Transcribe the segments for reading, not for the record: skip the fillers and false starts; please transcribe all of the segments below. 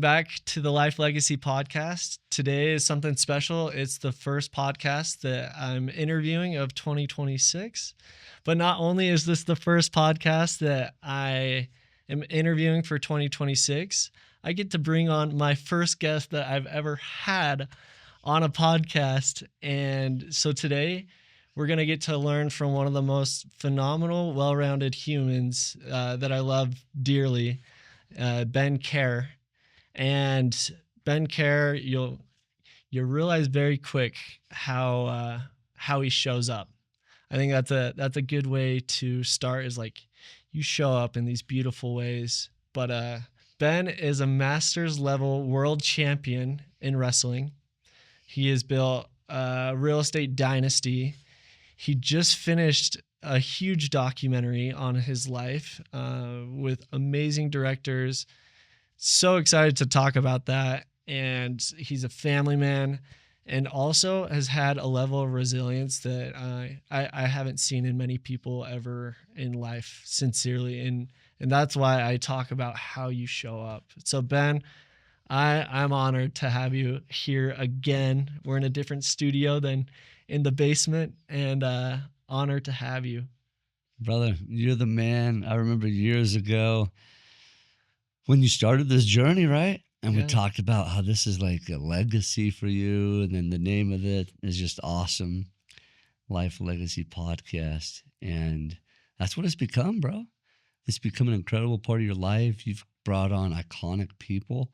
back to the Life Legacy podcast. Today is something special. It's the first podcast that I'm interviewing of 2026. But not only is this the first podcast that I am interviewing for 2026, I get to bring on my first guest that I've ever had on a podcast. And so today we're going to get to learn from one of the most phenomenal, well-rounded humans that I love dearly, Ben Kjar. And Ben Kjar, you'll realize very quick how he shows up. I think that's a good way to start, is like you show up in these beautiful ways. But Ben is a masters level world champion in wrestling. He has built a real estate dynasty. He just finished a huge documentary on his life with amazing directors. So excited to talk about that. And he's a family man and also has had a level of resilience that I haven't seen in many people ever in life, sincerely. And that's why I talk about how you show up. So Ben, I'm honored to have you here again. We're in a different studio than in the basement, and honored to have you. Brother, you're the man. I remember years ago when you started this journey, right? And we talked about how this is like a legacy for you. And then the name of it is just awesome. Life Legacy Podcast. And that's what it's become, bro. It's become an incredible part of your life. You've brought on iconic people.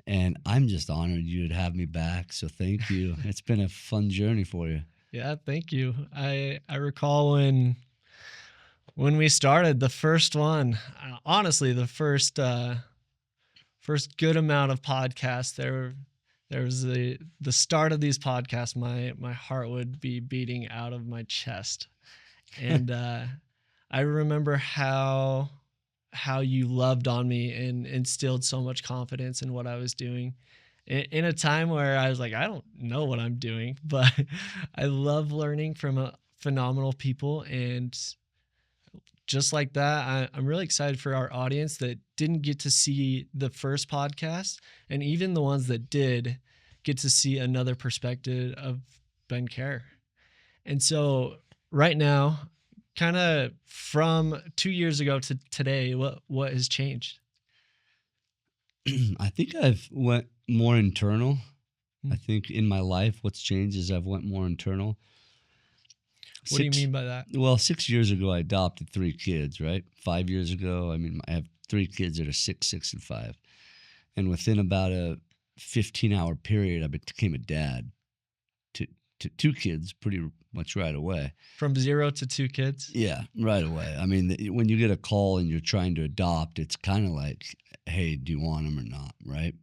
And I'm just honored you would have me back. So thank you. It's been a fun journey for you. Yeah, thank you. I recall when we started the first one, honestly, the first good amount of podcasts, there was the start of these podcasts, my heart would be beating out of my chest. And I remember how you loved on me and instilled so much confidence in what I was doing in a time where I was like, I don't know what I'm doing, but I love learning from phenomenal people. And just like that, I'm really excited for our audience that didn't get to see the first podcast, and even the ones that did get to see another perspective of Ben Kjar. And so right now, kind of from 2 years ago to today, what has changed? I think I've went more internal. I think in my life, what's changed is I've went more internal. What do you mean by that? Well, 6 years ago, I adopted 3 kids, right? 5 years ago, I have 3 kids that are 6, 6, and 5. And within about a 15-hour period, I became a dad to 2 kids pretty much right away. From 0 to 2 kids? Yeah, right away. I mean, when you get a call and you're trying to adopt, it's kind of like, hey, do you want them or not, right?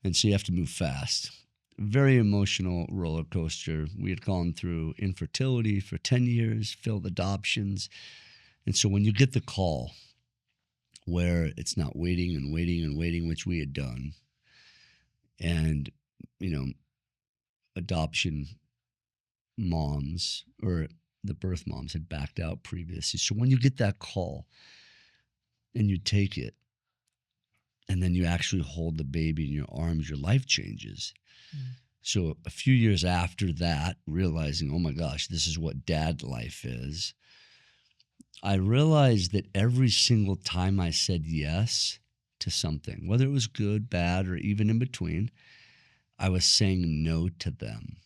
And so you have to move fast. Very emotional roller coaster. We had gone through infertility for 10 years, failed adoptions. And so when you get the call where it's not waiting and waiting and waiting, which we had done, and, adoption moms or the birth moms had backed out previously. So when you get that call and you take it, and then you actually hold the baby in your arms, your life changes. So a few years after that, realizing, oh my gosh, this is what dad life is, I realized that every single time I said yes to something, whether it was good, bad, or even in between, I was saying no to them.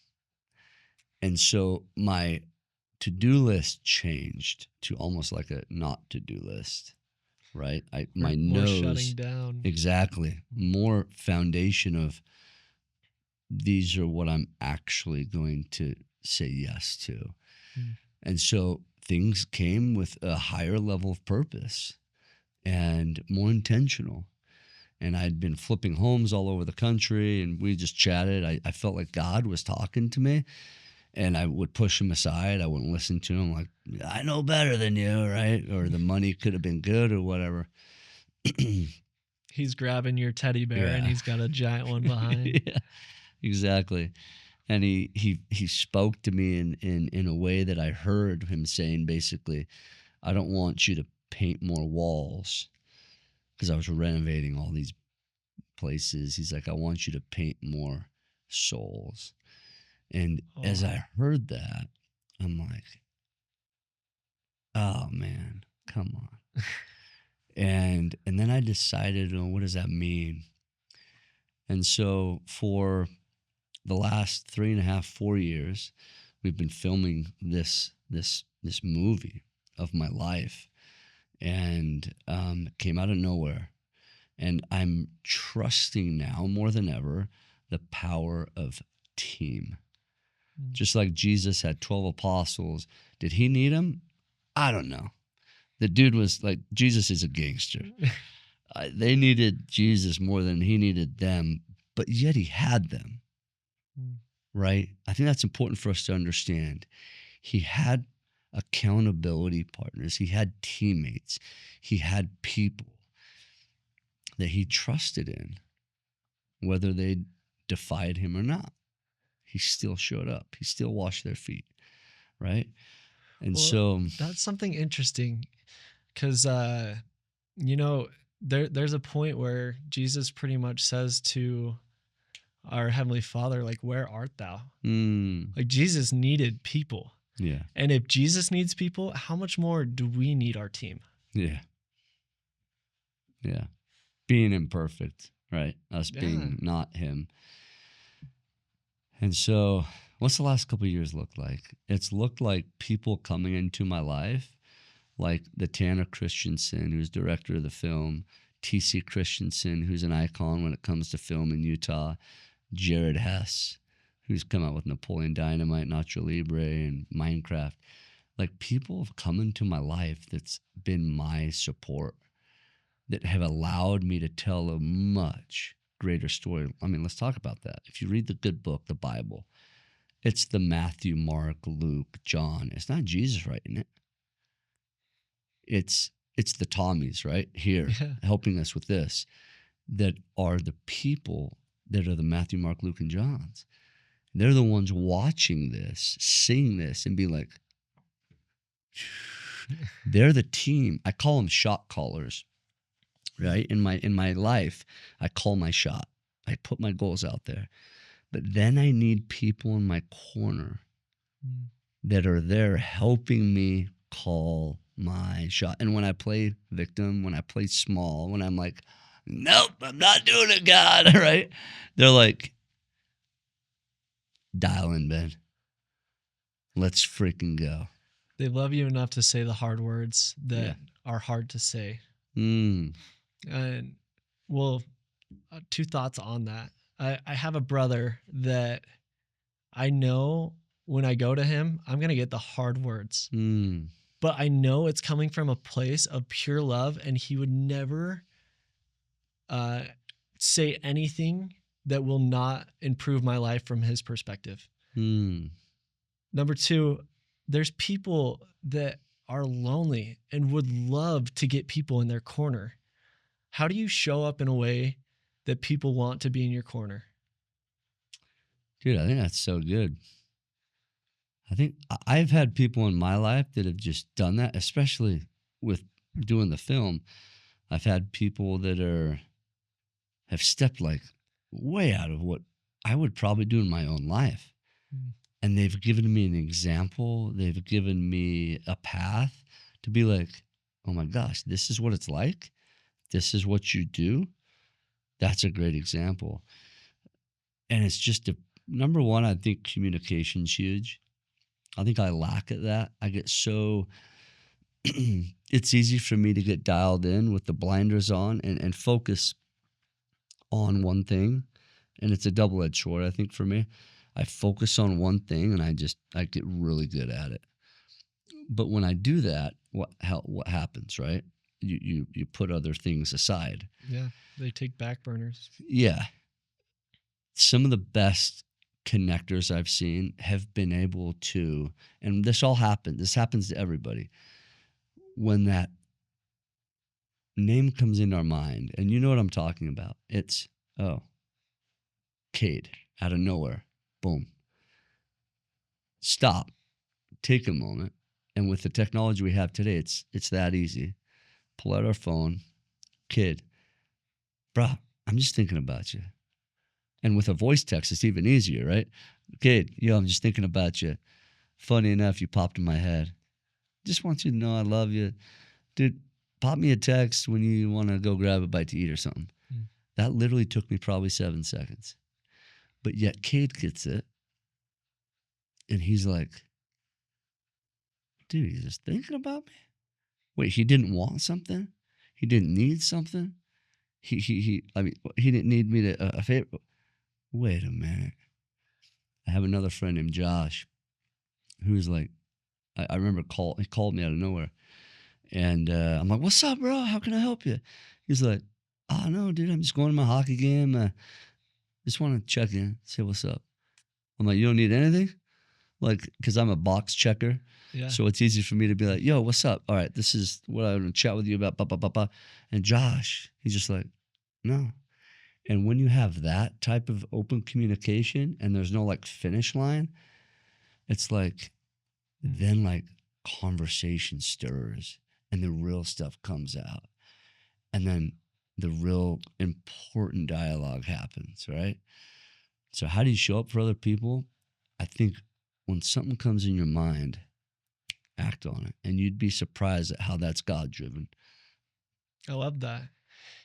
And so my to-do list changed to almost like a not to-do list, right? My more nose, shutting down. Exactly. More foundation of these are what I'm actually going to say yes to. And so things came with a higher level of purpose and more intentional. And I'd been flipping homes all over the country, and we just chatted. I felt like God was talking to me, and I would push him aside. I wouldn't listen to him. Like, I know better than you, right? Or the money could have been good or whatever. He's grabbing your teddy bear and he's got a giant one behind. Yeah, exactly. And he spoke to me in a way that I heard him saying, basically, I don't want you to paint more walls, because I was renovating all these places. He's like, I want you to paint more souls. And as Oh, I heard that, I'm like, oh man, come on. And then I decided, oh, what does that mean? And so for the last 3.5, 4 years, we've been filming this movie of my life, and it came out of nowhere. And I'm trusting now more than ever the power of team. Just like Jesus had 12 apostles, did he need them? I don't know. The dude was like, Jesus is a gangster. They needed Jesus more than he needed them, but yet he had them, right? I think that's important for us to understand. He had accountability partners. He had teammates. He had people that he trusted in, whether they defied him or not. He still showed up. He still washed their feet, right? And well, so that's something interesting because, there's a point where Jesus pretty much says to our Heavenly Father, like, where art thou? Like, Jesus needed people. Yeah. And if Jesus needs people, how much more do we need our team? Yeah. Yeah. Being imperfect, right? Us being not him. And so what's the last couple of years looked like? It's looked like people coming into my life, like the Tanner Christensen, who's director of the film, T.C. Christensen, who's an icon when it comes to film in Utah, Jared Hess, who's come out with Napoleon Dynamite, Nacho Libre, and Minecraft. Like, people have come into my life that's been my support, that have allowed me to tell a much greater story. I mean, let's talk about that. If you read the good book, the Bible, it's the Matthew, Mark, Luke, John. It's not Jesus writing it. It's the Tommies right here helping us with this, that are the people that are the Matthew, Mark, Luke, and Johns. They're the ones watching this, seeing this, and be like, they're the team. I call them shot callers, right? In my life, I call my shot. I put my goals out there. But then I need people in my corner that are there helping me call my shot. And when I play victim, when I play small, when I'm like, nope, I'm not doing it, God, right? They're like, dial in, Ben. Let's freaking go. They love you enough to say the hard words that are hard to say. And well, two thoughts on that. I have a brother that I know when I go to him, I'm going to get the hard words. But I know it's coming from a place of pure love, and he would never say anything that will not improve my life from his perspective. Number two, there's people that are lonely and would love to get people in their corner. How do you show up in a way that people want to be in your corner? Dude, I think that's so good. I think I've had people in my life that have just done that, especially with doing the film. I've had people that have stepped like way out of what I would probably do in my own life. And they've given me an example. They've given me a path to be like, oh my gosh, this is what it's like. This is what you do. That's a great example. And it's just number one, I think communication's huge. I think I lack at that. I get so, it's easy for me to get dialed in with the blinders on and focus on one thing. And it's a double-edged sword, I think, for me. I focus on one thing and I get really good at it. But when I do that, what happens, right? You put other things aside. Yeah, they take back burners. Yeah. Some of the best connectors I've seen have been able to, and this happens to everybody, when that name comes into our mind, and you know what I'm talking about. It's, oh, Cade, out of nowhere. Boom. Stop. Take a moment. And with the technology we have today, it's that easy. Pull out our phone. Kid. Bruh, I'm just thinking about you. And with a voice text, it's even easier, right? Kid, yo, I'm just thinking about you. Funny enough, you popped in my head. Just want you to know I love you. Dude, pop me a text when you want to go grab a bite to eat or something. Mm. That literally took me probably 7 seconds. But yet Cade gets it. And he's like, dude, he's just thinking about me? Wait, he didn't want something? He didn't need something? He didn't need me to a favor. Wait a minute. I have another friend named Josh who's like, I remember he called me out of nowhere. And I'm like, what's up, bro? How can I help you? He's like, oh, no, dude, I'm just going to my hockey game. Just want to check in, say what's up. I'm like, you don't need anything? Like, because I'm a box checker. Yeah. So it's easy for me to be like, yo, what's up? All right, this is what I want to chat with you about. Blah, blah, blah, blah. And Josh, he's just like, no. And when you have that type of open communication and there's no like finish line, it's like, then like conversation stirs and the real stuff comes out. And then the real important dialogue happens, right? So how do you show up for other people? I think when something comes in your mind, act on it. And you'd be surprised at how that's God-driven. I love that.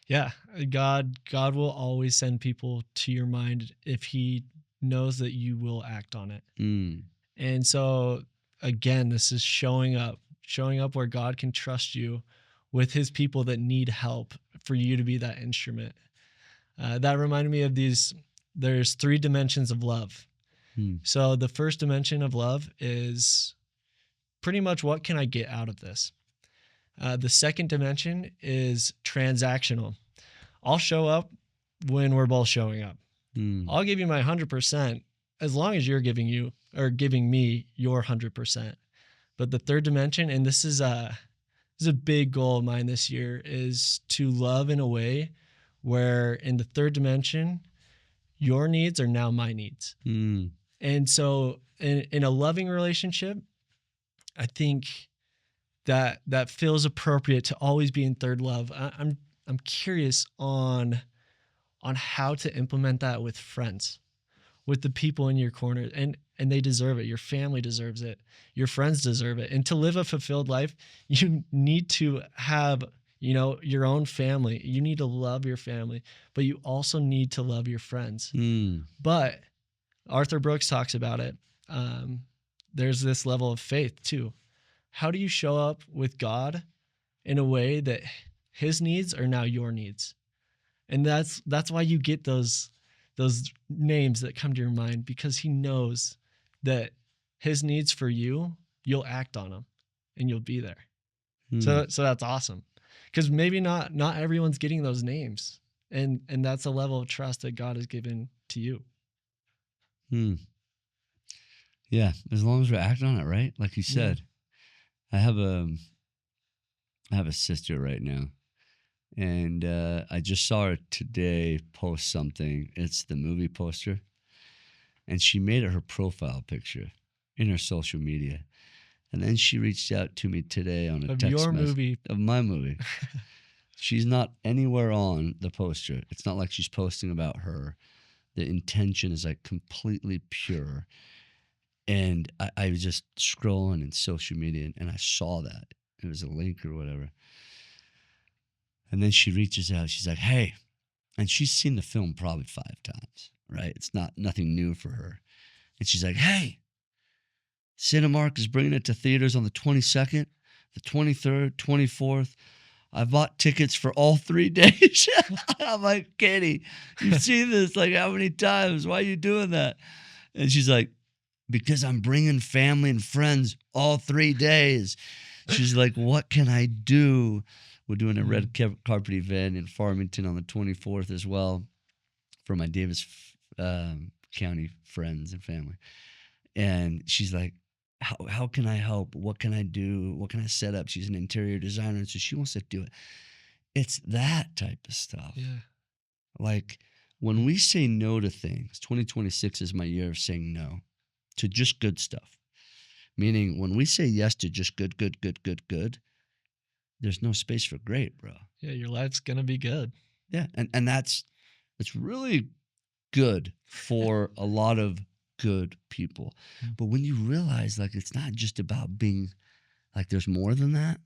Yeah, God will always send people to your mind if he knows that you will act on it. Mm. And so again, this is showing up where God can trust you with his people that need help for you to be that instrument. That reminded me of there's 3 dimensions of love. So the first dimension of love is pretty much what can I get out of this? The second dimension is transactional. I'll show up when we're both showing up. I'll give you my 100% as long as you're giving me your 100%. But the third dimension, and this is a big goal of mine this year, is to love in a way where in the third dimension, your needs are now my needs. And so in a loving relationship, I think that feels appropriate to always be in third love. I'm curious on how to implement that with friends, with the people in your corner, and they deserve it. Your family deserves it. Your friends deserve it. And to live a fulfilled life, you need to have, your own family. You need to love your family, but you also need to love your friends. But Arthur Brooks talks about it. There's this level of faith too. How do you show up with God in a way that his needs are now your needs? And that's why you get those names that come to your mind, because he knows that his needs for you, you'll act on them and you'll be there. So that's awesome, because maybe not everyone's getting those names, and that's a level of trust that God has given to you. Yeah, as long as we're acting on it, right? Like you said. Yeah. I have a sister right now, and I just saw her today post something. It's the movie poster, and she made it her profile picture in her social media. And then she reached out to me today on a text message of my movie. She's not anywhere on the poster. It's not like she's posting about her. The intention is like completely pure. And I was just scrolling in social media, and I saw that. It was a link or whatever. And then she reaches out. She's like, hey. And she's seen the film probably 5 times, right? It's nothing new for her. And she's like, hey, Cinemark is bringing it to theaters on the 22nd, the 23rd, 24th. I bought tickets for all 3 days. I'm like, Katie, you've seen this like how many times? Why are you doing that? And she's like, because I'm bringing family and friends all 3 days. She's like, what can I do? We're doing a red carpet event in Farmington on the 24th as well for my Davis County friends and family. And she's like, how can I help? What can I do? What can I set up? She's an interior designer, and so she wants to do it. It's that type of stuff. Yeah. Like when we say no to things, 2026 is my year of saying no to just good stuff. Meaning when we say yes to just good, there's no space for great, bro. Yeah, your life's going to be good. Yeah, and that's It's really good for a lot of good people. Mm. But when you realize like it's not just about being like there's more than that.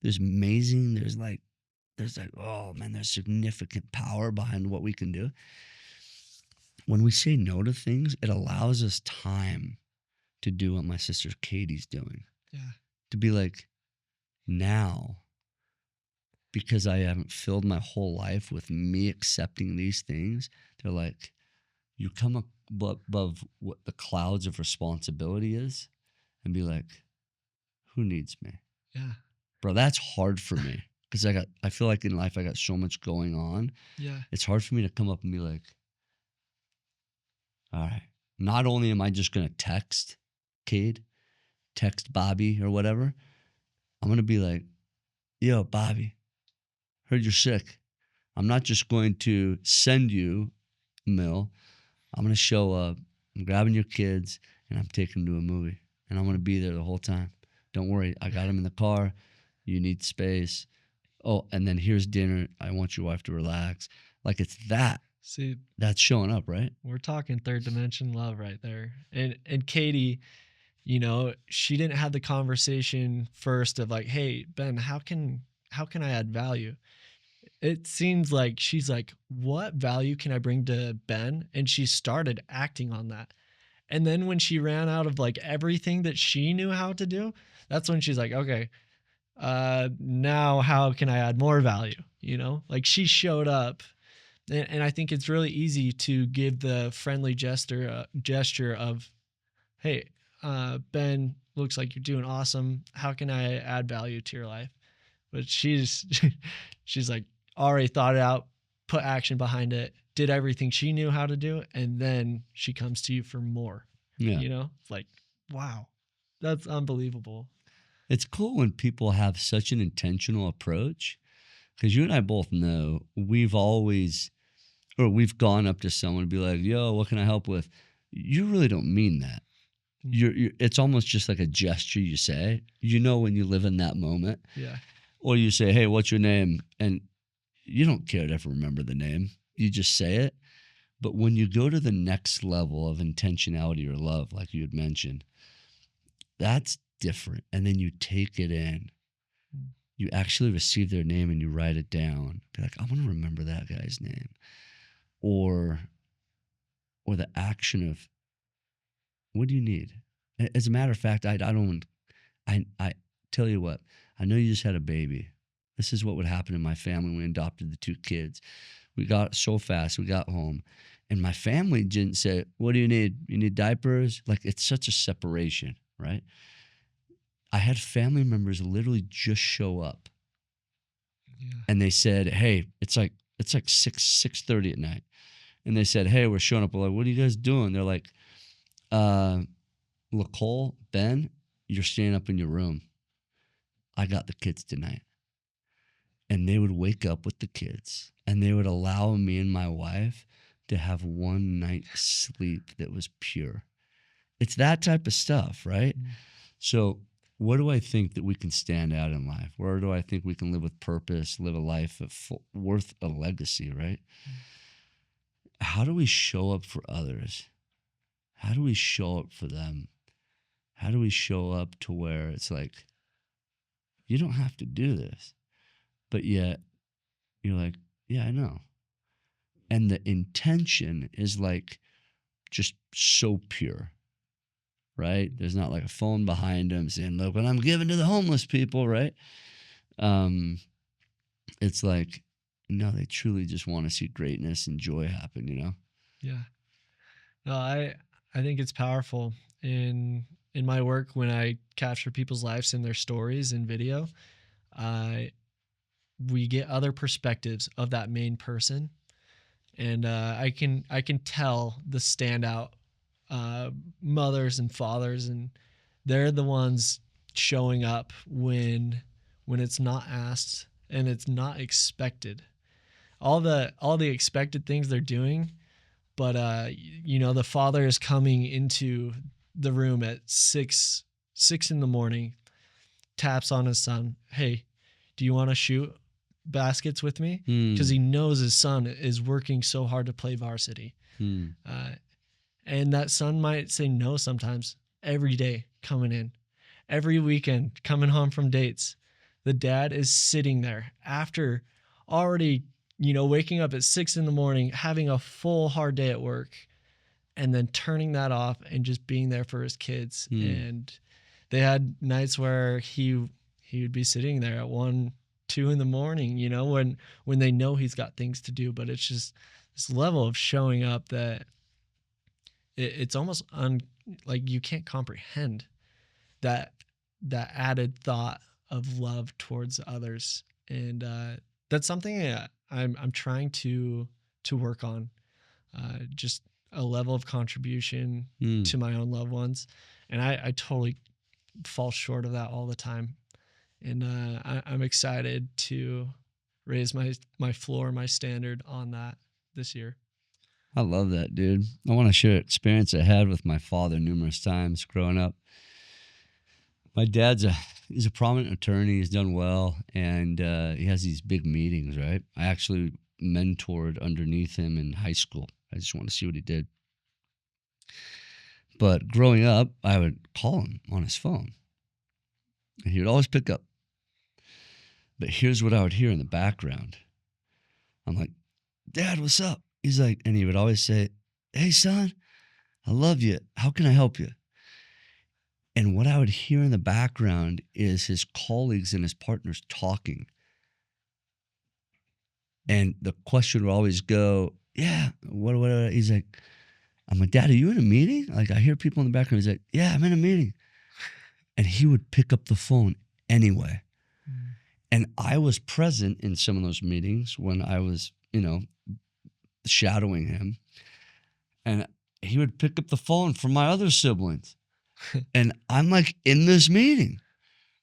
There's amazing, there's like, oh man, there's significant power behind what we can do. When we say no to things, it allows us time to do what my sister Katie's doing. Yeah. To be like, now, because I haven't filled my whole life with me accepting these things, they're like, you come above what the clouds of responsibility is and be like, who needs me? Yeah. Bro, that's hard for me because I feel like in life I got so much going on. Yeah. It's hard for me to come up and be like, all right, not only am I just going to text Cade, text Bobby or whatever, I'm going to be like, yo, Bobby, heard you're sick. I'm not just going to send you a meal. I'm going to show up. I'm grabbing your kids and I'm taking them to a movie. And I'm going to be there the whole time. Don't worry. I got them in the car. You need space. Oh, and then here's dinner. I want your wife to relax. Like it's that. See, that's showing up, right? We're talking third dimension love right there. And Katie, you know, she didn't have the conversation first of like, hey, Ben, how can I add value? It seems like she's like, what value can I bring to Ben? And she started acting on that. And then when she ran out of like everything that she knew how to do, that's when she's like, okay, now how can I add more value? You know, like she showed up. And I think it's really easy to give the friendly gesture of, hey, Ben, looks like you're doing awesome. How can I add value to your life? But she's like already thought it out, put action behind it, did everything she knew how to do, and then she comes to you for more. Yeah. You know, it's like, wow, that's unbelievable. It's cool when people have such an intentional approach because you and I both know we've gone up to someone and be like, yo, what can I help with? You really don't mean that. It's almost just like a gesture you say, you know, when you live in that moment. Yeah. Or you say, hey, what's your name? And you don't care to ever remember the name. You just say it. But when you go to the next level of intentionality or love, like you had mentioned, that's different. And then you take it in. You actually receive their name and you write it down. Be like, I want to remember that guy's name. Or the action of, what do you need? As a matter of fact, I tell you what, I know you just had a baby. This is what would happen in my family when we adopted the 2 kids. We got so fast, we got home. And my family didn't say, what do you need? You need diapers? Like, it's such a separation, right? I had family members literally just show up. Yeah. And they said, hey, it's like 6:30 at night. And they said, hey, we're showing up. We're like, what are you guys doing? They're like, Nicole, Ben, you're staying up in your room. I got the kids tonight. And they would wake up with the kids and they would allow me and my wife to have one night's sleep that was pure. It's that type of stuff, right? Mm-hmm. So what do I think that we can stand out in life? Where do I think we can live with purpose, live a life worth a legacy, right? Mm-hmm. How do we show up for others? How do we show up for them? How do we show up to where it's like, you don't have to do this, but yet you're like, yeah, I know. And the intention is like just so pure, right? There's not like a phone behind them saying, look what I'm giving to the homeless people, right? It's like, no, they truly just want to see greatness and joy happen, you know? Yeah. No, I think it's powerful in my work when I capture people's lives and their stories in video. We get other perspectives of that main person, and I can tell the standout mothers and fathers, and they're the ones showing up when it's not asked and it's not expected. All the expected things they're doing, but you know, the father is coming into the room at 6 in the morning, taps on his son, hey, do you want to shoot baskets with me Mm. because he knows his son is working so hard to play varsity. Mm. And that son might say no sometimes. Every day coming in, every weekend coming home from dates, the dad is sitting there after already, waking up at 6 a.m, having a full hard day at work, and then turning that off and just being there for his kids. And they had nights where he would be sitting there at 1, 2 in the morning, when they know he's got things to do. But it's just this level of showing up that it's almost like you can't comprehend that added thought of love towards others. And that's something that I'm trying to work on. Just a level of contribution to my own loved ones. And I totally fall short of that all the time. And I'm excited to raise my floor, my standard on that this year. I love that, dude. I want to share an experience I had with my father numerous times growing up. My dad's he's a prominent attorney. He's done well, and he has these big meetings, right? I actually mentored underneath him in high school. I just want to see what he did. But growing up, I would call him on his phone, and he would always pick up. But here's what I would hear in the background. I'm like, Dad, what's up? He's like, and he would always say, hey, son, I love you. How can I help you? And what I would hear in the background is his colleagues and his partners talking. And the question would always go, yeah, what? He's like, I'm like, Dad, are you in a meeting? Like, I hear people in the background. He's like, yeah, I'm in a meeting. And he would pick up the phone anyway. And I was present in some of those meetings when I was, shadowing him. And he would pick up the phone for my other siblings. And I'm like in this meeting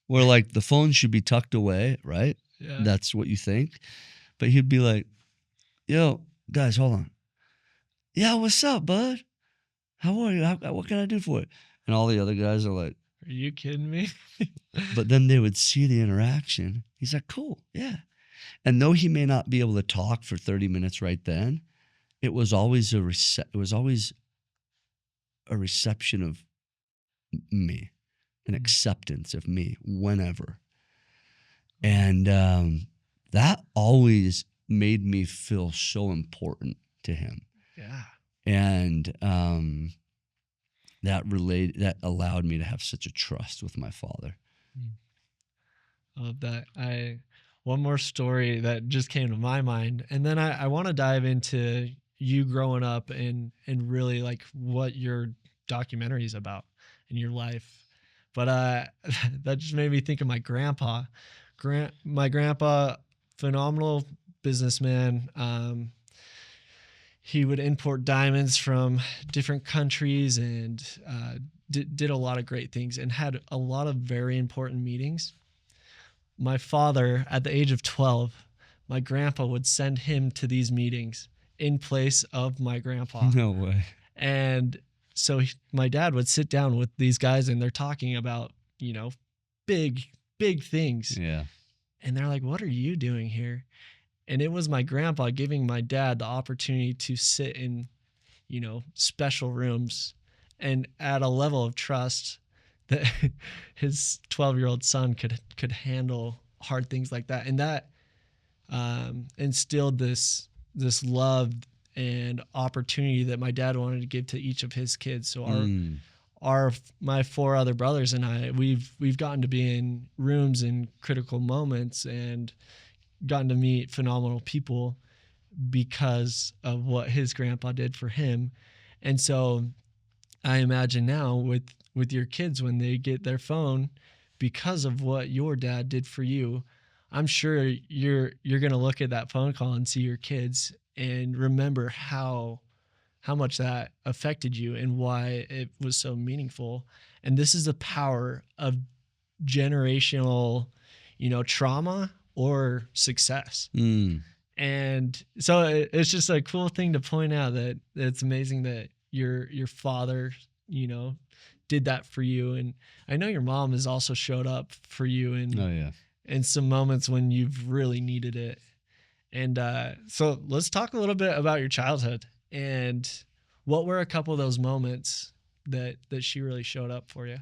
where like the phone should be tucked away, right? Yeah. That's what you think. But he'd be like, yo, guys, hold on. Yeah, what's up, bud? How are you? What can I do for you? And all the other guys are like, are you kidding me? but then they would see the interaction. He's like, cool, yeah. And though he may not be able to talk for 30 minutes right then, it was always a reception of me, an acceptance of me whenever. And that always made me feel so important to him. Yeah. And that allowed me to have such a trust with my father. I love that. One more story that just came to my mind, and then I want to dive into you growing up and really like what your documentary is about in your life. But that just made me think of my grandpa. My grandpa, phenomenal businessman. He would import diamonds from different countries and did a lot of great things and had a lot of very important meetings. My father, at the age of 12, my grandpa would send him to these meetings in place of my grandpa. No way. And so my dad would sit down with these guys and they're talking about, big things. Yeah. And they're like, what are you doing here? And it was my grandpa giving my dad the opportunity to sit in, special rooms and at a level of trust that his 12-year-old son could handle hard things like that. And that instilled this love and opportunity that my dad wanted to give to each of his kids. So my 4 other brothers and I, we've gotten to be in rooms in critical moments and gotten to meet phenomenal people because of what his grandpa did for him. And so I imagine now with your kids, when they get their phone because of what your dad did for you, I'm sure you're going to look at that phone call and see your kids and remember how much that affected you and why it was so meaningful. And this is the power of generational, trauma or success. And so it's just a cool thing to point out that it's amazing that your father, did that for you. And I know your mom has also showed up for you in in some moments when you've really needed it. And so let's talk a little bit about your childhood and what were a couple of those moments that she really showed up for you.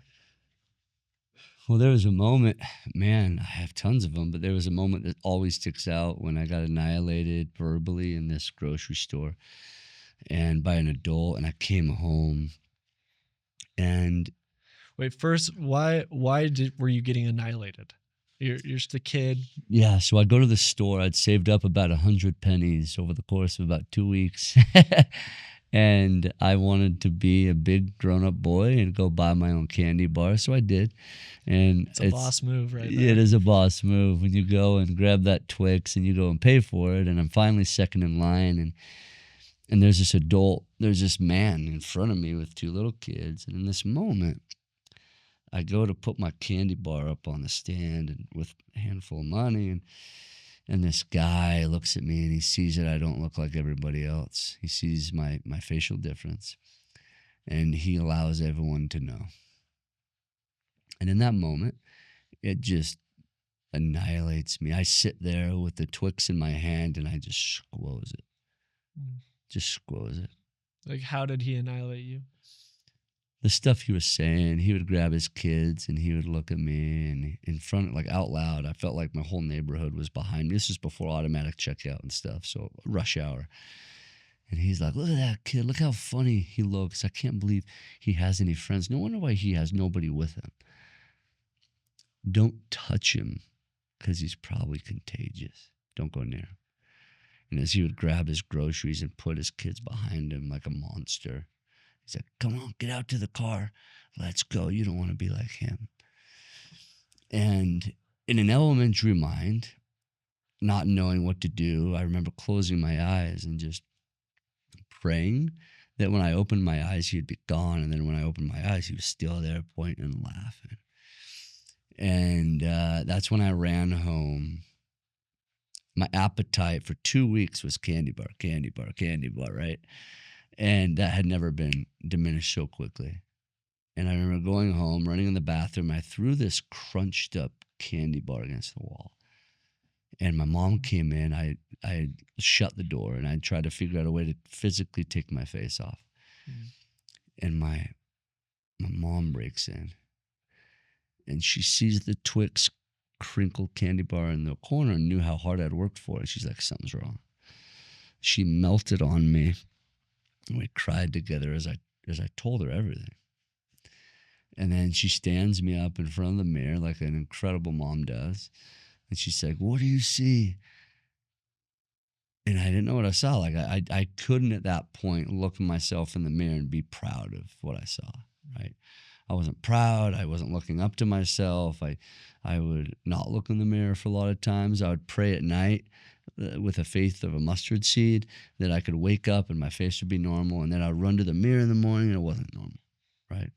Well, there was a moment, man, I have tons of them, but there was a moment that always sticks out when I got annihilated verbally in this grocery store and by an adult, and I came home and Wait, first, why were you getting annihilated? You're just a kid. yeah, so I'd go to the store. I'd saved up about 100 pennies over the course of about 2 weeks. And I wanted to be a big grown up boy and go buy my own candy bar. So I did. And It's a boss move right it there. is a boss move when you go and grab that Twix and you go and pay for it. And I'm finally second in line. And there's this man in front of me with two little kids. And in this moment, I go to put my candy bar up on the stand and with a handful of money, and this guy looks at me and he sees that I don't look like everybody else. He sees my facial difference, and he allows everyone to know. And in that moment, it just annihilates me. I sit there with the Twix in my hand and I just squoze it. Just squoze it. Like, how did he annihilate you? The stuff he was saying, he would grab his kids and he would look at me and in front, like out loud, I felt like my whole neighborhood was behind me. This is before automatic checkout and stuff, so rush hour. And he's like, look at that kid. Look how funny he looks. I can't believe he has any friends. No wonder why he has nobody with him. Don't touch him because he's probably contagious. Don't go near him. And as he would grab his groceries and put his kids behind him like a monster, he said, come on, get out to the car. Let's go. You don't want to be like him. And in an elementary mind, not knowing what to do, I remember closing my eyes and just praying that when I opened my eyes, he'd be gone. And then when I opened my eyes, he was still there pointing and laughing. And that's when I ran home. My appetite for 2 weeks was candy bar, right? And that had never been diminished so quickly. And I remember going home, running in the bathroom. I threw this crunched up candy bar against the wall. And my mom came in. I shut the door and I tried to figure out a way to physically take my face off. And my mom breaks in. And she sees the Twix crinkled candy bar in the corner and knew how hard I'd worked for it. She's like, something's wrong. She melted on me. And we cried together as I told her everything. And then she stands me up in front of the mirror like an incredible mom does. And she's like, what do you see? And I didn't know what I saw. Like I couldn't at that point look at myself in the mirror and be proud of what I saw, right? I wasn't proud. I wasn't looking up to myself. I would not look in the mirror for a lot of times. I would pray at night with a faith of a mustard seed that I could wake up and my face would be normal. And then I'd run to the mirror in the morning and it wasn't normal, right?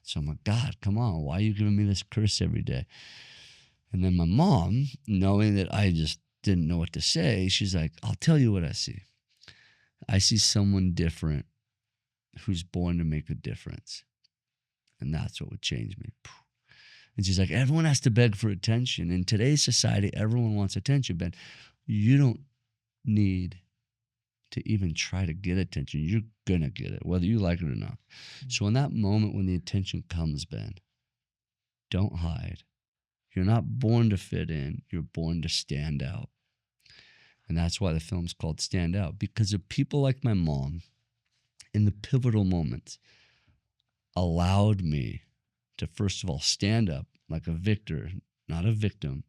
So I'm like, God, come on. Why are you giving me this curse every day? And then my mom, knowing that I just didn't know what to say, she's like, I'll tell you what I see. I see someone different who's born to make a difference. And that's what would change me. And she's like, everyone has to beg for attention. In today's society, everyone wants attention, Ben. You don't need to even try to get attention. You're going to get it, whether you like it or not. So in that moment when the attention comes, Ben, don't hide. You're not born to fit in. You're born to stand out. And that's why the film's called Stand Out, because of people like my mom in the pivotal moments allowed me to, first of all, stand up like a victor, not a victim,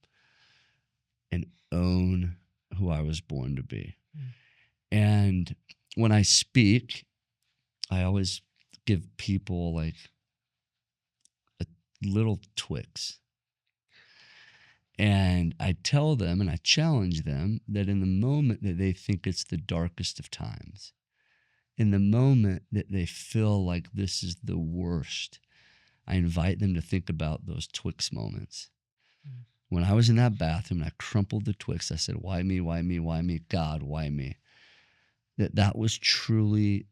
and own who I was born to be. And when I speak, I always give people like a little Twix. And I tell them and I challenge them that in the moment that they think it's the darkest of times, in the moment that they feel like this is the worst, I invite them to think about those Twix moments. When I was in that bathroom and I crumpled the Twix, I said, why me, why me, why me? God, why me? That was truly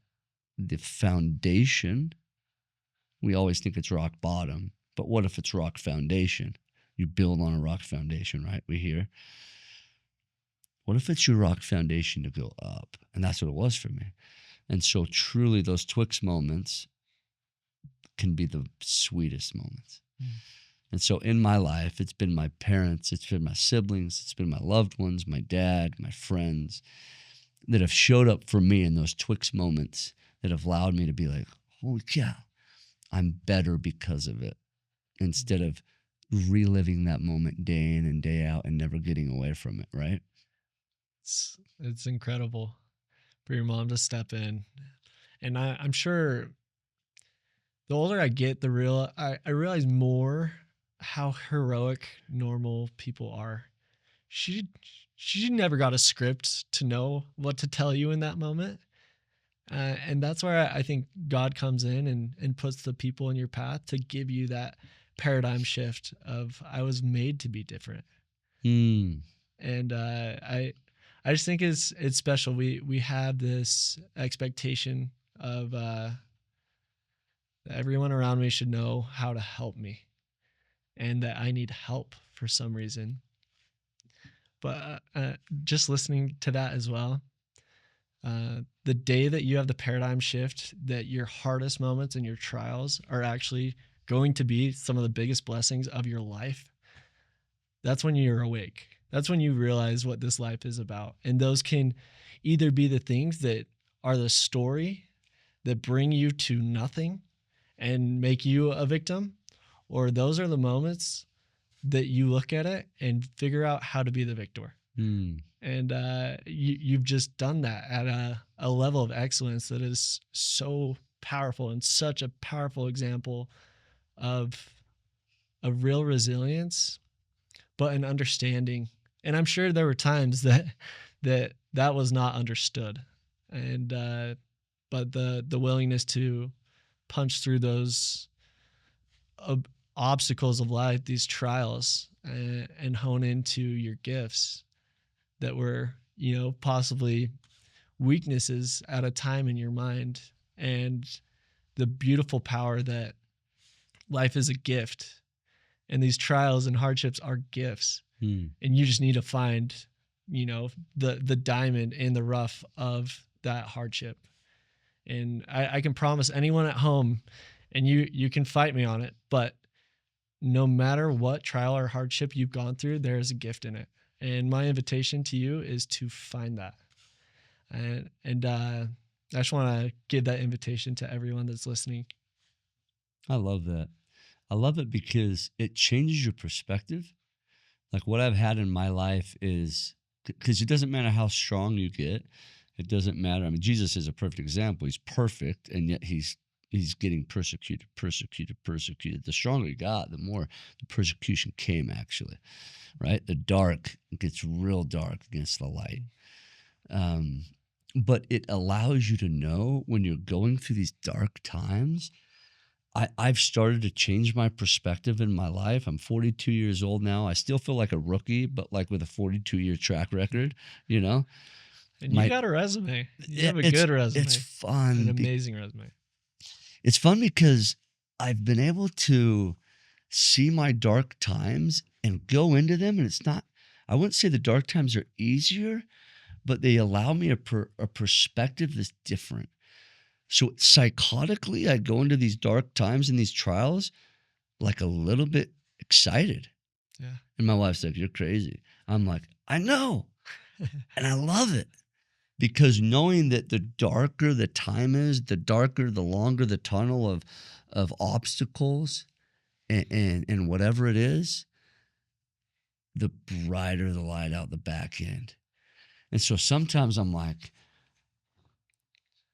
the foundation. We always think it's rock bottom, but what if it's rock foundation? You build on a rock foundation, right? We hear. What if it's your rock foundation to go up? And that's what it was for me. And so truly those Twix moments can be the sweetest moments. Mm. And so in my life, it's been my parents, it's been my siblings, it's been my loved ones, my dad, my friends that have showed up for me in those Twix moments that have allowed me to be like, holy cow, I'm better because of it. Instead of reliving that moment day in and day out and never getting away from it, right? It's incredible for your mom to step in. And I'm sure the older I get, I realize more how heroic normal people are. She never got a script to know what to tell you in that moment. And that's where I think God comes in and puts the people in your path to give you that paradigm shift of I was made to be different. Mm. And I just think it's special. We have this expectation of everyone around me should know how to help me, and that I need help for some reason. But just listening to that as well, the day that you have the paradigm shift, that your hardest moments and your trials are actually going to be some of the biggest blessings of your life, that's when you're awake. That's when you realize what this life is about. And those can either be the things that are the story that bring you to nothing and make you a victim, or those are the moments that you look at it and figure out how to be the victor. Mm. And you've just done that at a level of excellence that is so powerful and such a powerful example of a real resilience, but an understanding. And I'm sure there were times that was not understood, and but the willingness to punch through those obstacles of life, these trials, and hone into your gifts that were, possibly weaknesses at a time in your mind, and the beautiful power that life is a gift, and these trials and hardships are gifts. And you just need to find, the diamond in the rough of that hardship. And I can promise anyone at home, and you can fight me on it, but no matter what trial or hardship you've gone through, there is a gift in it. And my invitation to you is to find that. And I just want to give that invitation to everyone that's listening. I love that. I love it because it changes your perspective. Like what I've had in my life is, because it doesn't matter how strong you get. It doesn't matter. I mean, Jesus is a perfect example. He's perfect, and yet he's getting persecuted. The stronger he got, the more the persecution came, actually, right? The dark gets real dark against the light. But it allows you to know when you're going through these dark times. I've started to change my perspective in my life. I'm 42 years old now. I still feel like a rookie, but like with a 42-year track record, And you got a resume. You have a good resume. It's fun. An amazing resume. It's fun because I've been able to see my dark times and go into them. And it's not, I wouldn't say the dark times are easier, but they allow me a perspective that's different. So psychotically, I go into these dark times and these trials like a little bit excited. Yeah. And my wife's like, you're crazy. I'm like, I know. And I love it. Because knowing that the darker the time is, the darker, the longer the tunnel of obstacles and whatever it is, the brighter the light out the back end. And so sometimes I'm like,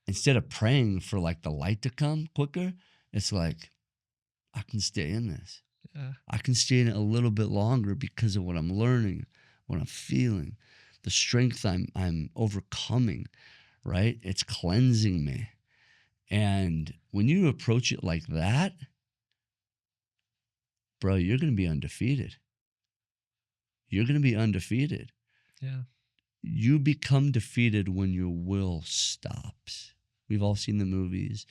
instead of praying for like the light to come quicker, it's like, I can stay in this. Yeah. I can stay in it a little bit longer because of what I'm learning, what I'm feeling, the strength I'm overcoming, right? It's cleansing me. And when you approach it like that, bro, you're going to be undefeated. You're going to be undefeated. Yeah. You become defeated when your will stops. We've all seen the movies.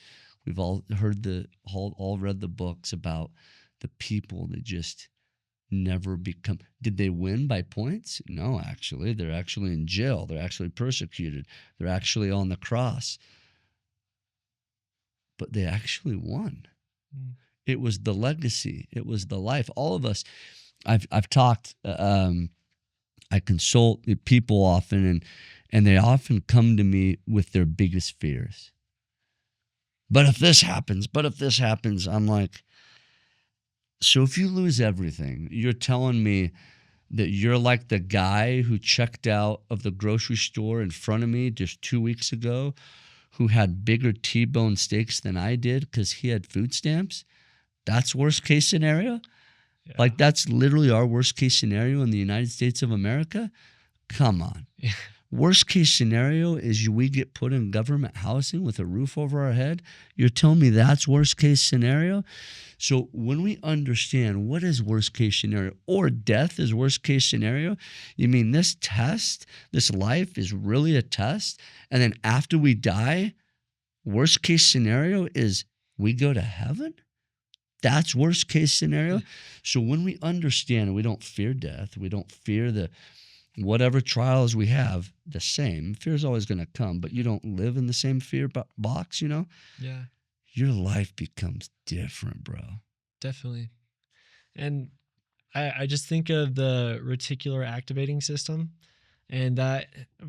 We've all heard all read the books about the people that just never become. Did they win by points? No, actually. They're actually in jail. They're actually persecuted. They're actually on the cross. But they actually won. Mm. It was the legacy. It was the life. All of us, I've talked, I consult people often, and they often come to me with their biggest fears. But if this happens, I'm like, so if you lose everything, you're telling me that you're like the guy who checked out of the grocery store in front of me just 2 weeks ago, who had bigger T-bone steaks than I did because he had food stamps? That's worst case scenario? Yeah. Like, that's literally our worst case scenario in the United States of America? Come on. Yeah. Worst case scenario is we get put in government housing with a roof over our head. You're telling me that's worst case scenario? So when we understand what is worst case scenario, or death is worst case scenario, you mean this test, this life is really a test, and then after we die, worst case scenario is we go to heaven? That's worst case scenario. So when we understand, and we don't fear death, we don't fear the whatever trials we have, the same. Fear is always going to come, but you don't live in the same fear box, you know? Yeah. Your life becomes different, bro. Definitely. And I just think of the reticular activating system. And that,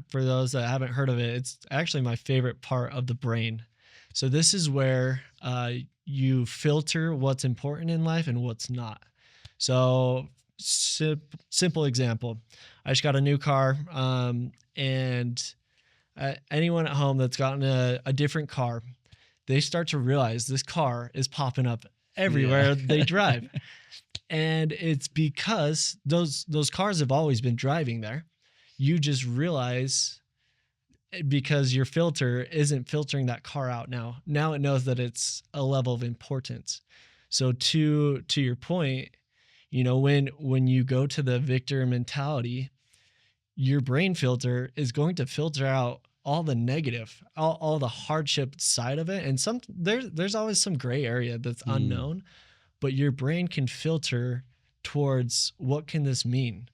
for those that haven't heard of it, it's actually my favorite part of the brain. So this is where you filter what's important in life and what's not. So simple example. I just got a new car, and anyone at home that's gotten a different car, they start to realize this car is popping up everywhere they drive. And it's because those cars have always been driving there. You just realize, because your filter isn't filtering that car out now. Now it knows that it's a level of importance. So to your point, you know, when you go to the victor mentality, your brain filter is going to filter out all the negative, all the hardship side of it. And there's always some gray area that's unknown, but your brain can filter towards, what can this mean?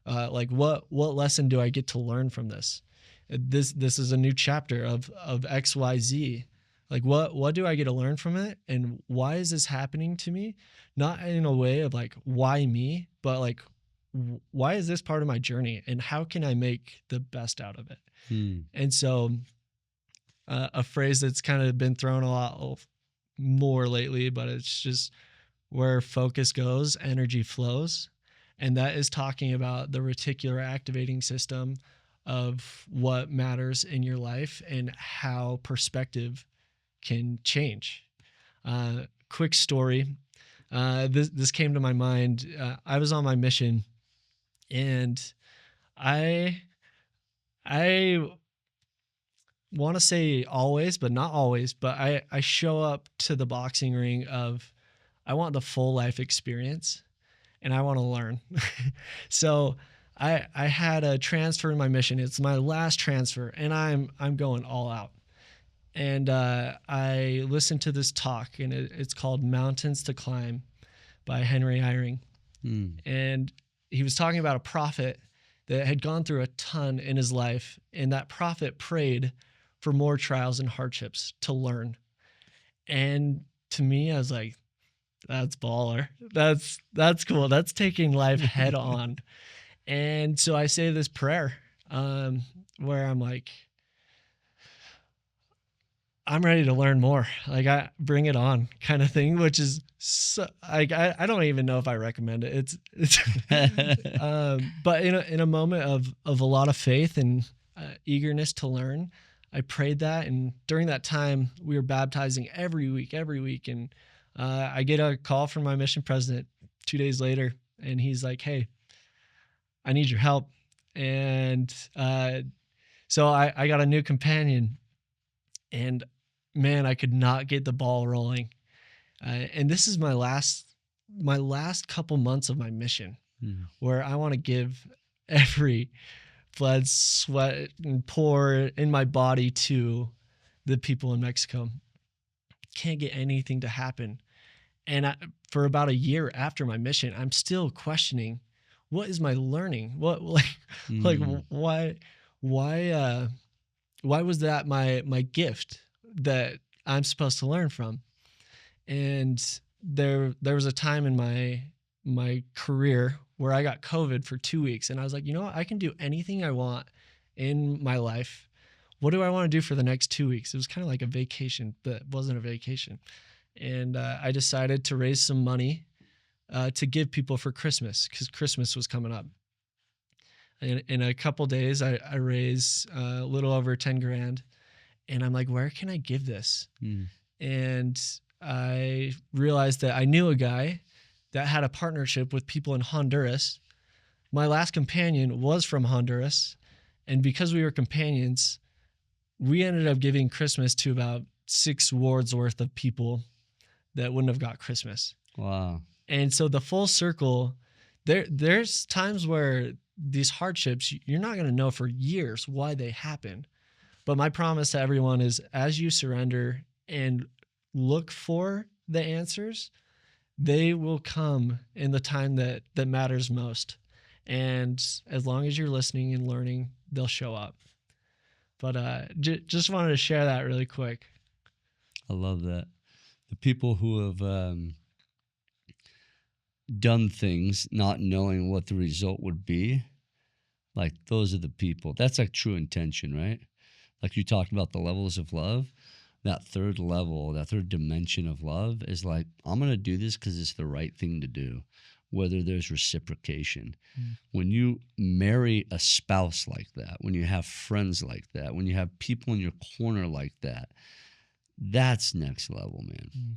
Like what lesson do I get to learn from this? This is a new chapter of XYZ. Like what do I get to learn from it? And why is this happening to me? Not in a way of like, why me, but like, why is this part of my journey? And how can I make the best out of it? And so a phrase that's kind of been thrown a lot more lately, but it's just, where focus goes, energy flows. And that is talking about the reticular activating system of what matters in your life and how perspective can change. Quick story. This came to my mind. I was on my mission, and I want to say always, but not always, but I show up to the boxing ring of, I want the full life experience and I want to learn. So I had a transfer in my mission. It's my last transfer, and I'm going all out. And I listened to this talk, and it's called Mountains to Climb by Henry Eyring. And he was talking about a prophet that had gone through a ton in his life, and that prophet prayed for more trials and hardships to learn. And to me, I was like, that's baller. That's cool. That's taking life head on. And so I say this prayer where I'm like, I'm ready to learn more. Like, I bring it on kind of thing, which is so, like, I don't even know if I recommend it. It's but in a moment of a lot of faith and eagerness to learn, I prayed that. And during that time, we were baptizing every week. And I get a call from my mission president 2 days later, and he's like, hey, I need your help. And so I got a new companion, and man, I could not get the ball rolling. And this is my last couple months of my mission, where I want to give every blood, sweat, and pour in my body to the people in Mexico. Can't get anything to happen. And for about a year after my mission, I'm still questioning, what is my learning? What like Mm. why why was that my gift that I'm supposed to learn from? And there was a time in my career where I got COVID for 2 weeks, and I was like, you know what? I can do anything I want in my life. What do I want to do for the next 2 weeks? It was kind of like a vacation, but it wasn't a vacation. And I decided to raise some money to give people for Christmas, because Christmas was coming up. And in a couple days, I raised a little over 10 grand, and I'm like, where can I give this? Mm. And I realized that I knew a guy that had a partnership with people in Honduras. My last companion was from Honduras, and because we were companions, we ended up giving Christmas to about 6 wards worth of people that wouldn't have got Christmas. Wow. And so the full circle, there's times where these hardships, you're not going to know for years why they happen. But my promise to everyone is, as you surrender and look for the answers, they will come in the time that matters most. And as long as you're listening and learning, they'll show up. But just wanted to share that really quick. I love that. The people who have done things not knowing what the result would be, like those are the people. That's like true intention, right? Like you talked about the levels of love. That third level, that third dimension of love is like, I'm going to do this because it's the right thing to do, whether there's reciprocation. Mm. When you marry a spouse like that, when you have friends like that, when you have people in your corner like that, that's next level, man. Mm.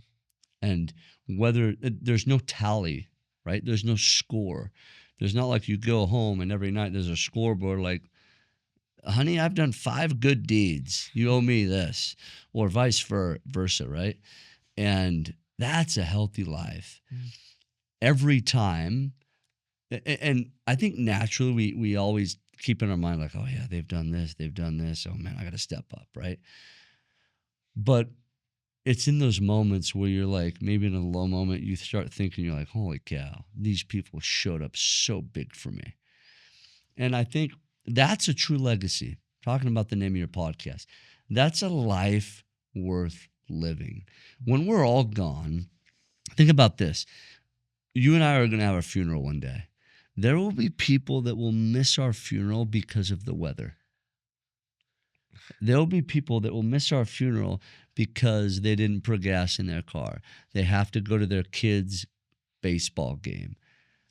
And whether there's no tally, right? There's no score. There's not like you go home and every night there's a scoreboard like, honey, I've done 5 good deeds. You owe me this, or vice versa, right? And that's a healthy life. Mm. Every time, and I think naturally we always keep in our mind like, oh yeah, they've done this. Oh man, I got to step up, right? But it's in those moments where you're like, maybe in a low moment, you start thinking, you're like, holy cow, these people showed up so big for me. And I think that's a true legacy. Talking about the name of your podcast. That's a life worth living. When we're all gone, think about this. You and I are going to have a funeral one day. There will be people that will miss our funeral because of the weather. There will be people that will miss our funeral because they didn't put gas in their car. They have to go to their kids' baseball game.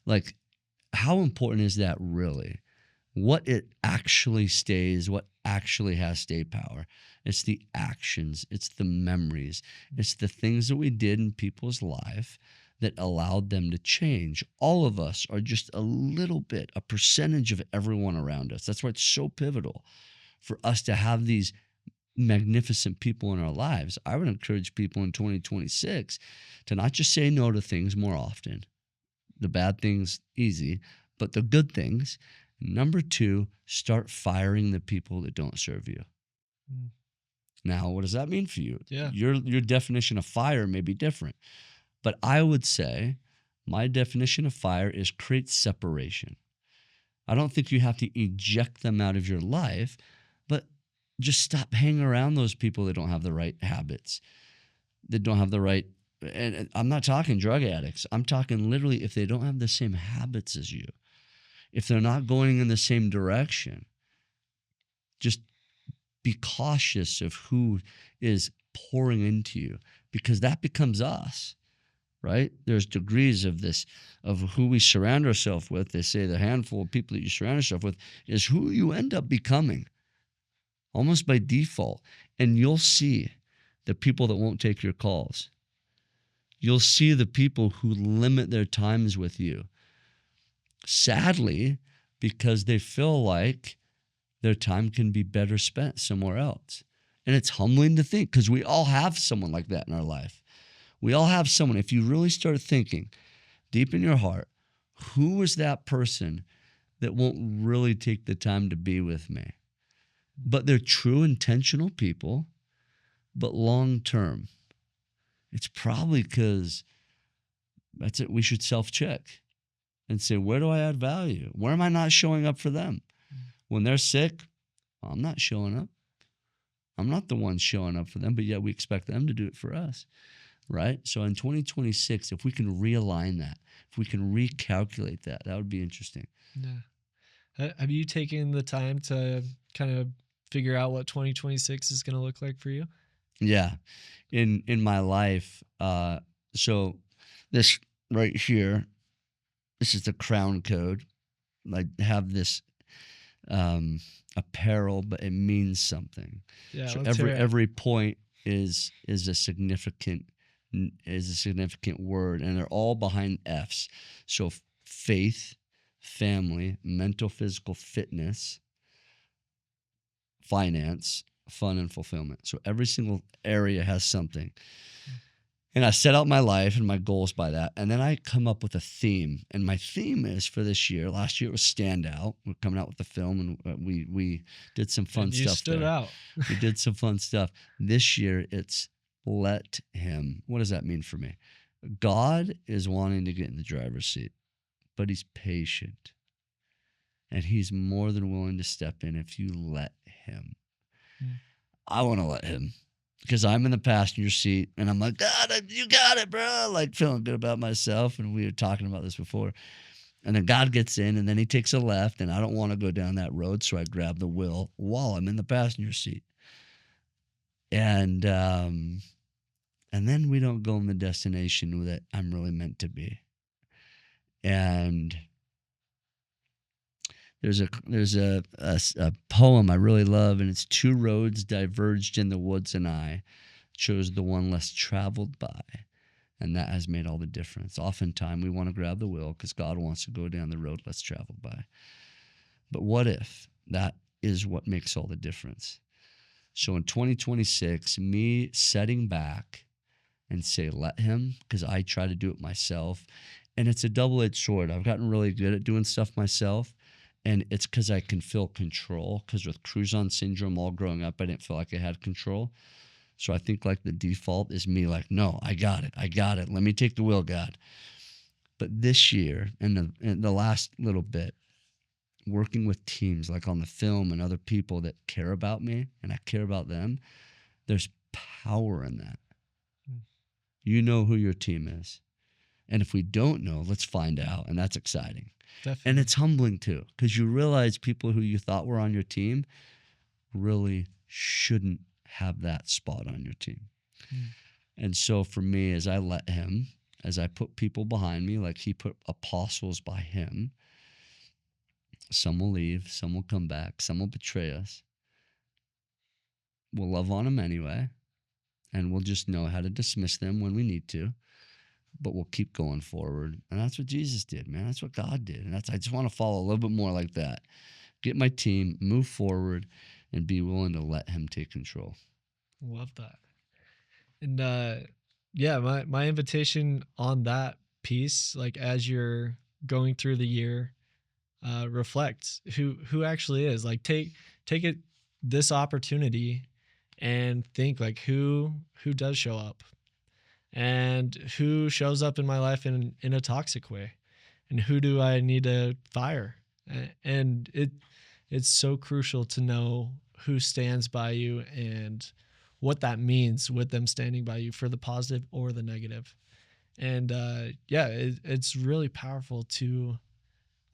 Like, how important is that really? What it actually stays, what actually has stay power. It's the actions, it's the memories, it's the things that we did in people's life that allowed them to change. All of us are just a little bit, a percentage of everyone around us. That's why it's so pivotal for us to have these magnificent people in our lives. I would encourage people in 2026 to not just say no to things more often. The bad things, easy, but the good things. Number 2, start firing the people that don't serve you. Mm. Now, what does that mean for you? Yeah. Your definition of fire may be different. But I would say my definition of fire is create separation. I don't think you have to eject them out of your life, but just stop hanging around those people that don't have the right habits, that don't have the right, and I'm not talking drug addicts. I'm talking literally if they don't have the same habits as you. If they're not going in the same direction, just be cautious of who is pouring into you, because that becomes us, right? There's degrees of this, of who we surround ourselves with. They say the handful of people that you surround yourself with is who you end up becoming, almost by default. And you'll see the people that won't take your calls. You'll see the people who limit their times with you. Sadly, because they feel like their time can be better spent somewhere else. And it's humbling to think, because we all have someone like that in our life. We all have someone. If you really start thinking deep in your heart, who is that person that won't really take the time to be with me? But they're true, intentional people, but long term. It's probably because That's it. We should self-check and say, where do I add value? Where am I not showing up for them? When they're sick, I'm not showing up. I'm not the one showing up for them, but yet we expect them to do it for us, right? So in 2026, if we can realign that, if we can recalculate that, that would be interesting. Yeah. Have you taken the time to kind of figure out what 2026 is going to look like for you? Yeah. In my life, so this right here, this is the crown code. I have this apparel, but it means something. Yeah. So Let's hear it. every point is a significant word, and they're all behind F's. So faith, family, mental, physical, fitness, finance, fun, and fulfillment. So every single area has something. And I set out my life and my goals by that. And then I come up with a theme. And my theme is for this year. Last year it was STANDOUT. We're coming out with the film, and we did some fun And stuff. you stood there. out. We did some fun stuff. This year it's let him. What does that mean for me? God is wanting to get in the driver's seat, but he's patient. And he's more than willing to step in if you let him. I want to let him. Because I'm in the passenger seat and I'm like, God, you got it, bro. Like feeling good about myself. And we were talking about this before. And then God gets in and then he takes a left and I don't want to go down that road. So I grab the wheel while I'm in the passenger seat. And then we don't go in the destination that I'm really meant to be. And there's a poem I really love, and it's 2 roads diverged in the woods, and I chose the one less traveled by, and that has made all the difference. Oftentimes we want to grab the wheel because God wants to go down the road less traveled by. But what if that is what makes all the difference? So in 2026, me setting back and say, let him, because I try to do it myself, and it's a double-edged sword. I've gotten really good at doing stuff myself. And it's because I can feel control. Because with Crouzon Syndrome all growing up, I didn't feel like I had control. So I think like the default is me like, no, I got it. Let me take the wheel, God. But this year, in the last little bit, working with teams like on the film and other people that care about me and I care about them, there's power in that. You know who your team is. And if we don't know, let's find out. And that's exciting. Definitely. And it's humbling too, because you realize people who you thought were on your team really shouldn't have that spot on your team. And so for me, as I let him, as I put people behind me, like he put apostles by him, some will leave, some will come back, some will betray us. We'll love on them anyway, and we'll just know how to dismiss them when we need to. But we'll keep going forward. And that's what Jesus did, man. That's what God did. And I just want to follow a little bit more like that. Get my team, move forward, and be willing to let him take control. Love that. And yeah, my invitation on that piece, like as you're going through the year, reflect who actually is. Like take it this opportunity and think like who does show up. And who shows up in my life in a toxic way, and who do I need to fire? And it's so crucial to know who stands by you and what that means with them standing by you for the positive or the negative. And yeah, it's really powerful to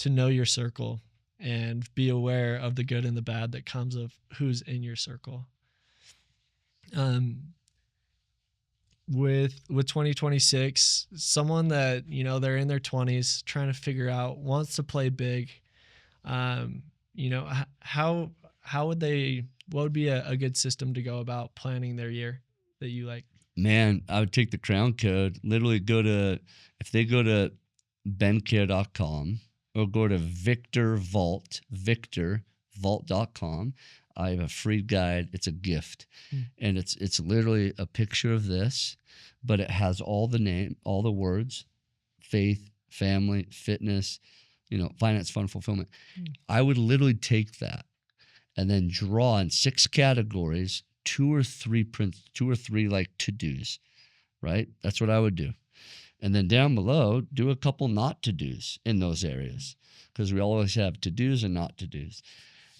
know your circle and be aware of the good and the bad that comes of who's in your circle. With 2026, someone that, you know, they're in their 20s trying to figure out, wants to play big, you know, how would they, what would be a good system to go about planning their year that you like? Man, I would take the crown code, literally if they go to bencare.com or go to victorvault.com, I have a free guide. It's a gift. And it's literally a picture of this, but it has all the words, faith, family, fitness, you know, finance, fun, fulfillment. I would literally take that and then draw in 6 categories, 2 or 3 like to-dos, right? That's what I would do. And then down below, do a couple not to do's in those areas, because we always have to do's and not to do's.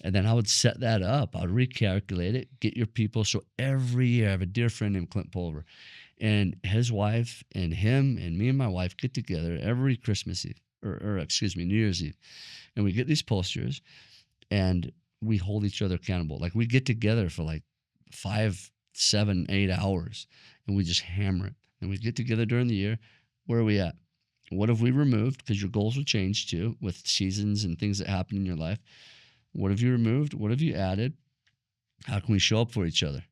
And then I would set that up. I'd recalculate it, get your people. So every year, I have a dear friend named Clint Pulver, and his wife and him and me and my wife get together every Christmas Eve, or excuse me, New Year's Eve. And we get these posters and we hold each other accountable. Like, we get together for like 5, 7, 8 hours and we just hammer it. And we get together during the year. Where are we at? What have we removed? Because your goals will change too with seasons and things that happen in your life. What have you removed? What have you added? How can we show up for each other?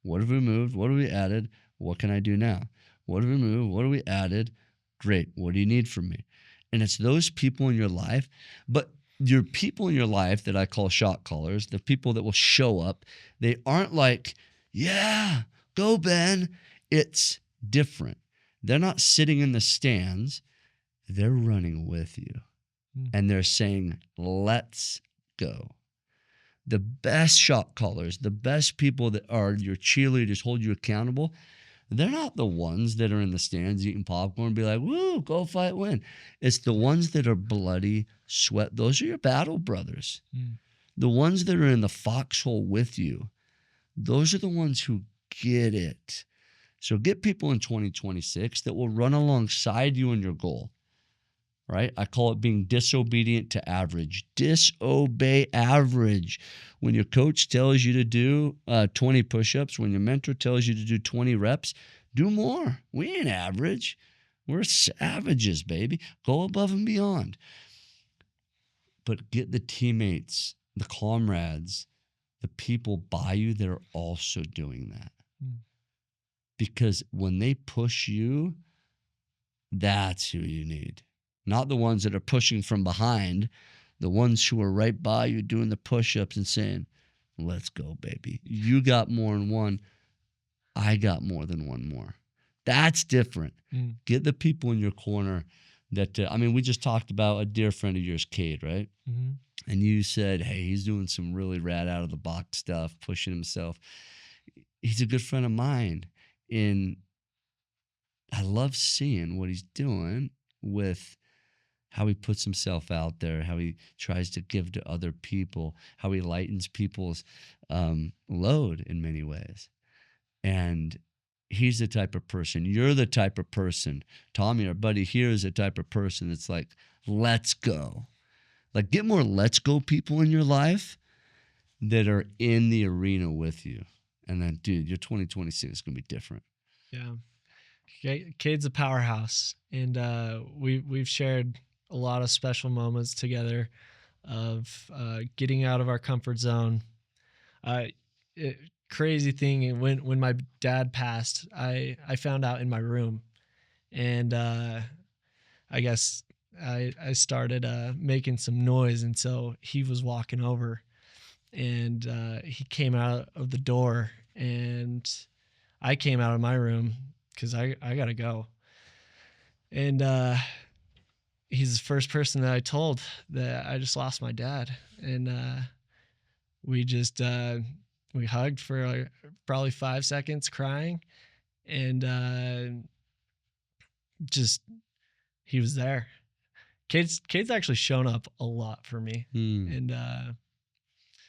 What have we moved? What have we added? What can I do now? What have we moved? What have we added? Great. What do you need from me? And it's those people in your life, but your people in your life that I call shot callers, the people that will show up, they aren't like, yeah, go Ben. It's different. They're not sitting in the stands. They're running with you. And they're saying, let's go. The best shot callers, the best people that are your cheerleaders, hold you accountable, they're not the ones that are in the stands eating popcorn and be like, woo, go fight, win. It's the ones that are bloody, sweat. Those are your battle brothers. The ones that are in the foxhole with you, those are the ones who get it. So get people in 2026 that will run alongside you in your goal, right? I call it being disobedient to average. Disobey average. When your coach tells you to do 20 push-ups, when your mentor tells you to do 20 reps, do more. We ain't average. We're savages, baby. Go above and beyond. But get the teammates, the comrades, the people by you that are also doing that. Because when they push you, that's who you need. Not the ones that are pushing from behind, the ones who are right by you doing the push-ups and saying, let's go, baby. You got more than one. I got more than one more. That's different. Get the people in your corner that, we just talked about a dear friend of yours, Cade, right? And you said, hey, he's doing some really rad out of the box stuff, pushing himself. He's a good friend of mine. And I love seeing what he's doing with how he puts himself out there, how he tries to give to other people, how he lightens people's load in many ways. And he's the type of person, you're the type of person, Tommy, our buddy here, is the type of person that's like, let's go. Like, get more let's go people in your life that are in the arena with you. And then, dude, your 2026 is going to be different. Yeah. Cade's a powerhouse. And we've shared a lot of special moments together of getting out of our comfort zone. Crazy thing, when my dad passed, I found out in my room. And I guess I started making some noise. And so he was walking over. And he came out of the door, and I came out of my room because I got to go. And he's the first person that I told that I just lost my dad. And we just, we hugged for probably 5 seconds crying. And just, he was there. Cade's actually shown up a lot for me. And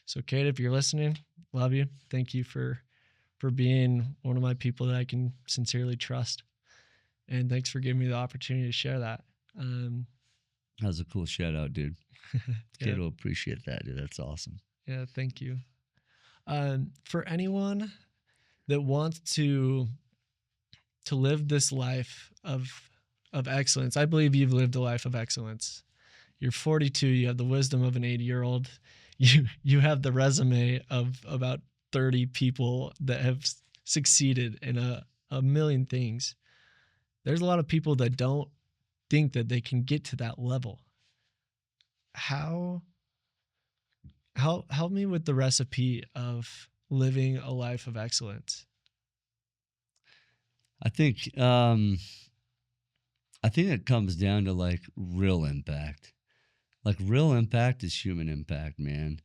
so, Cade, if you're listening, love you. Thank you for being one of my people that I can sincerely trust. And thanks for giving me the opportunity to share that. That was a cool shout out, dude. Cade will appreciate that, dude. That's awesome. Yeah, thank you. For anyone that wants to live this life of excellence, I believe you've lived a life of excellence. You're 42. You have the wisdom of an 80-year-old. You have the resume of about 30 people that have succeeded in a million things. There's a lot of people that don't think that they can get to that level. Help me with the recipe of living a life of excellence. I think it comes down to like real impact. Like, real impact is human impact, man.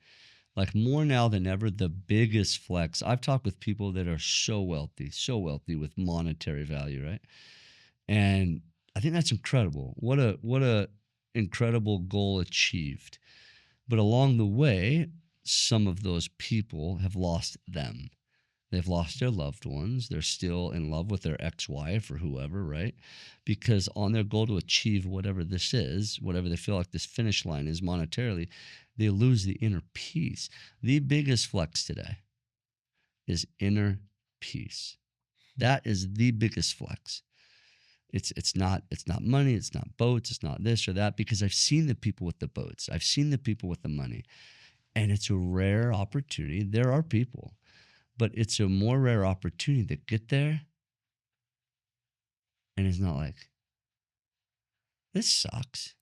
Like, more now than ever, the biggest flex. I've talked with people that are so wealthy with monetary value, right? And I think that's incredible. What a incredible goal achieved. But along the way, some of those people have lost them. They've lost their loved ones. They're still in love with their ex-wife or whoever, right? Because on their goal to achieve whatever this is, whatever they feel like this finish line is monetarily, they lose the inner peace. The biggest flex today is inner peace. That is the biggest flex. It's not money, it's not boats, it's not this or that, because I've seen the people with the boats. I've seen the people with the money. And it's a rare opportunity. There are people, but it's a more rare opportunity to get there. And it's not like, this sucks.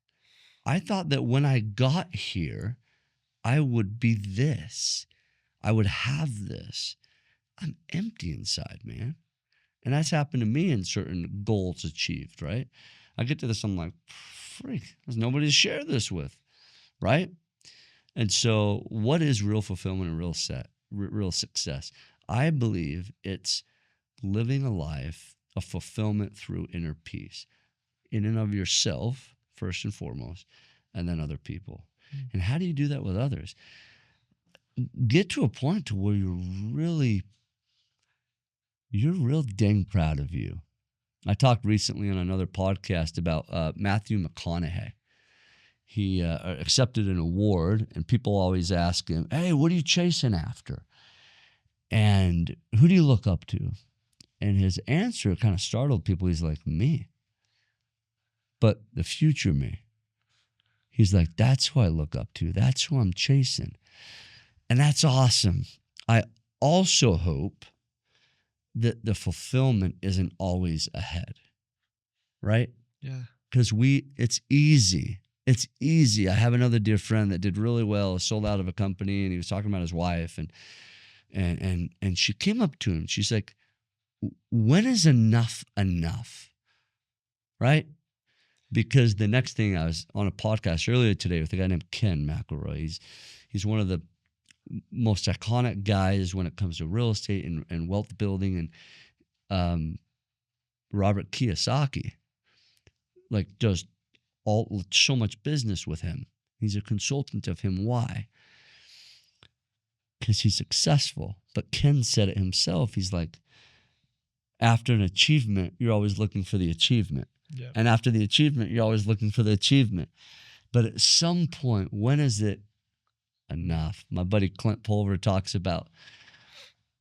I thought that when I got here, I would be this. I would have this. I'm empty inside, man. And that's happened to me in certain goals achieved, right? I get to this, I'm like, freak, there's nobody to share this with, right? And so what is real fulfillment and real success? I believe it's living a life of fulfillment through inner peace, in and of yourself, first and foremost, and then other people. And how do you do that with others? Get to a point to where you're real dang proud of you. I talked recently on another podcast about Matthew McConaughey. He accepted an award, and people always ask him, hey, what are you chasing after? And who do you look up to? And his answer kind of startled people. He's like, me. But the future me. He's like, that's who I look up to. That's who I'm chasing. And that's awesome. I also hope that the fulfillment isn't always ahead, right? Yeah. Because it's easy. It's easy. I have another dear friend that did really well, sold out of a company, and he was talking about his wife, and she came up to him. She's like, when is enough enough? Right? Because the next thing, I was on a podcast earlier today with a guy named Ken McElroy. He's one of the most iconic guys when it comes to real estate and wealth building, and Robert Kiyosaki does so much business with him. He's a consultant of him. Why? Because he's successful. But Ken said it himself. He's like, after an achievement, you're always looking for the achievement. Yeah. And after the achievement, you're always looking for the achievement. But at some point, when is it enough? My buddy Clint Pulver talks about,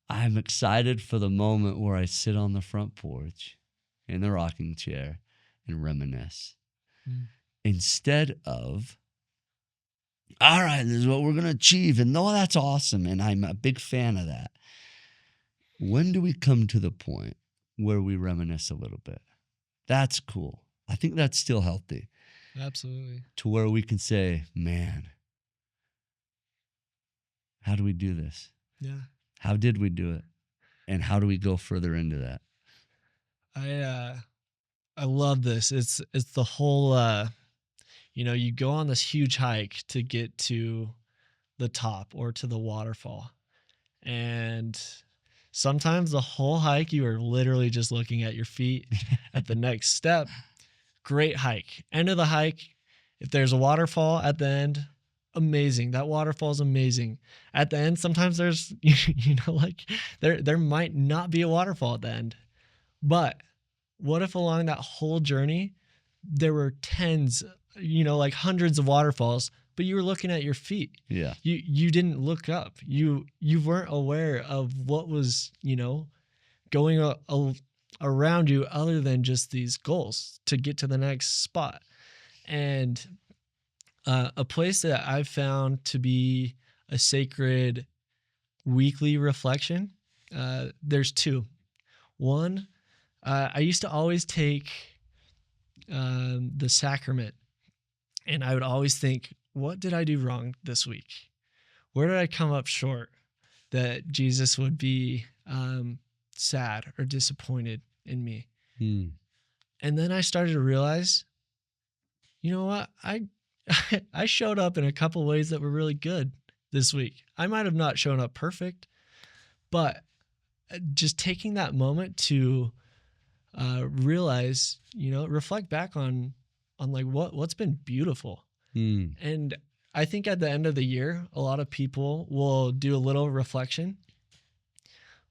I'm excited for the moment where I sit on the front porch in the rocking chair and reminisce. Instead of, all right, this is what we're going to achieve. And no, that's awesome. And I'm a big fan of that. When do we come to the point where we reminisce a little bit? That's cool. I think that's still healthy. Absolutely. To where we can say, man, how do we do this? Yeah. How did we do it? And how do we go further into that? I love this. It's the whole, you go on this huge hike to get to the top or to the waterfall. And sometimes the whole hike, you are literally just looking at your feet at the next step. Great hike. End of the hike. If there's a waterfall at the end, amazing. That waterfall is amazing. At the end, sometimes there's, there might not be a waterfall at the end. But what if along that whole journey, there were tens, hundreds of waterfalls, but you were looking at your feet. Yeah. You didn't look up. You weren't aware of what was, going around you other than just these goals to get to the next spot. And a place that I've found to be a sacred weekly reflection, there's two. One, I used to always take the sacrament, and I would always think, what did I do wrong this week? Where did I come up short that Jesus would be sad or disappointed in me? And then I started to realize, you know what? I showed up in a couple ways that were really good this week. I might have not shown up perfect, but just taking that moment to realize, reflect back on like what's been beautiful. Mm. And I think at the end of the year, a lot of people will do a little reflection,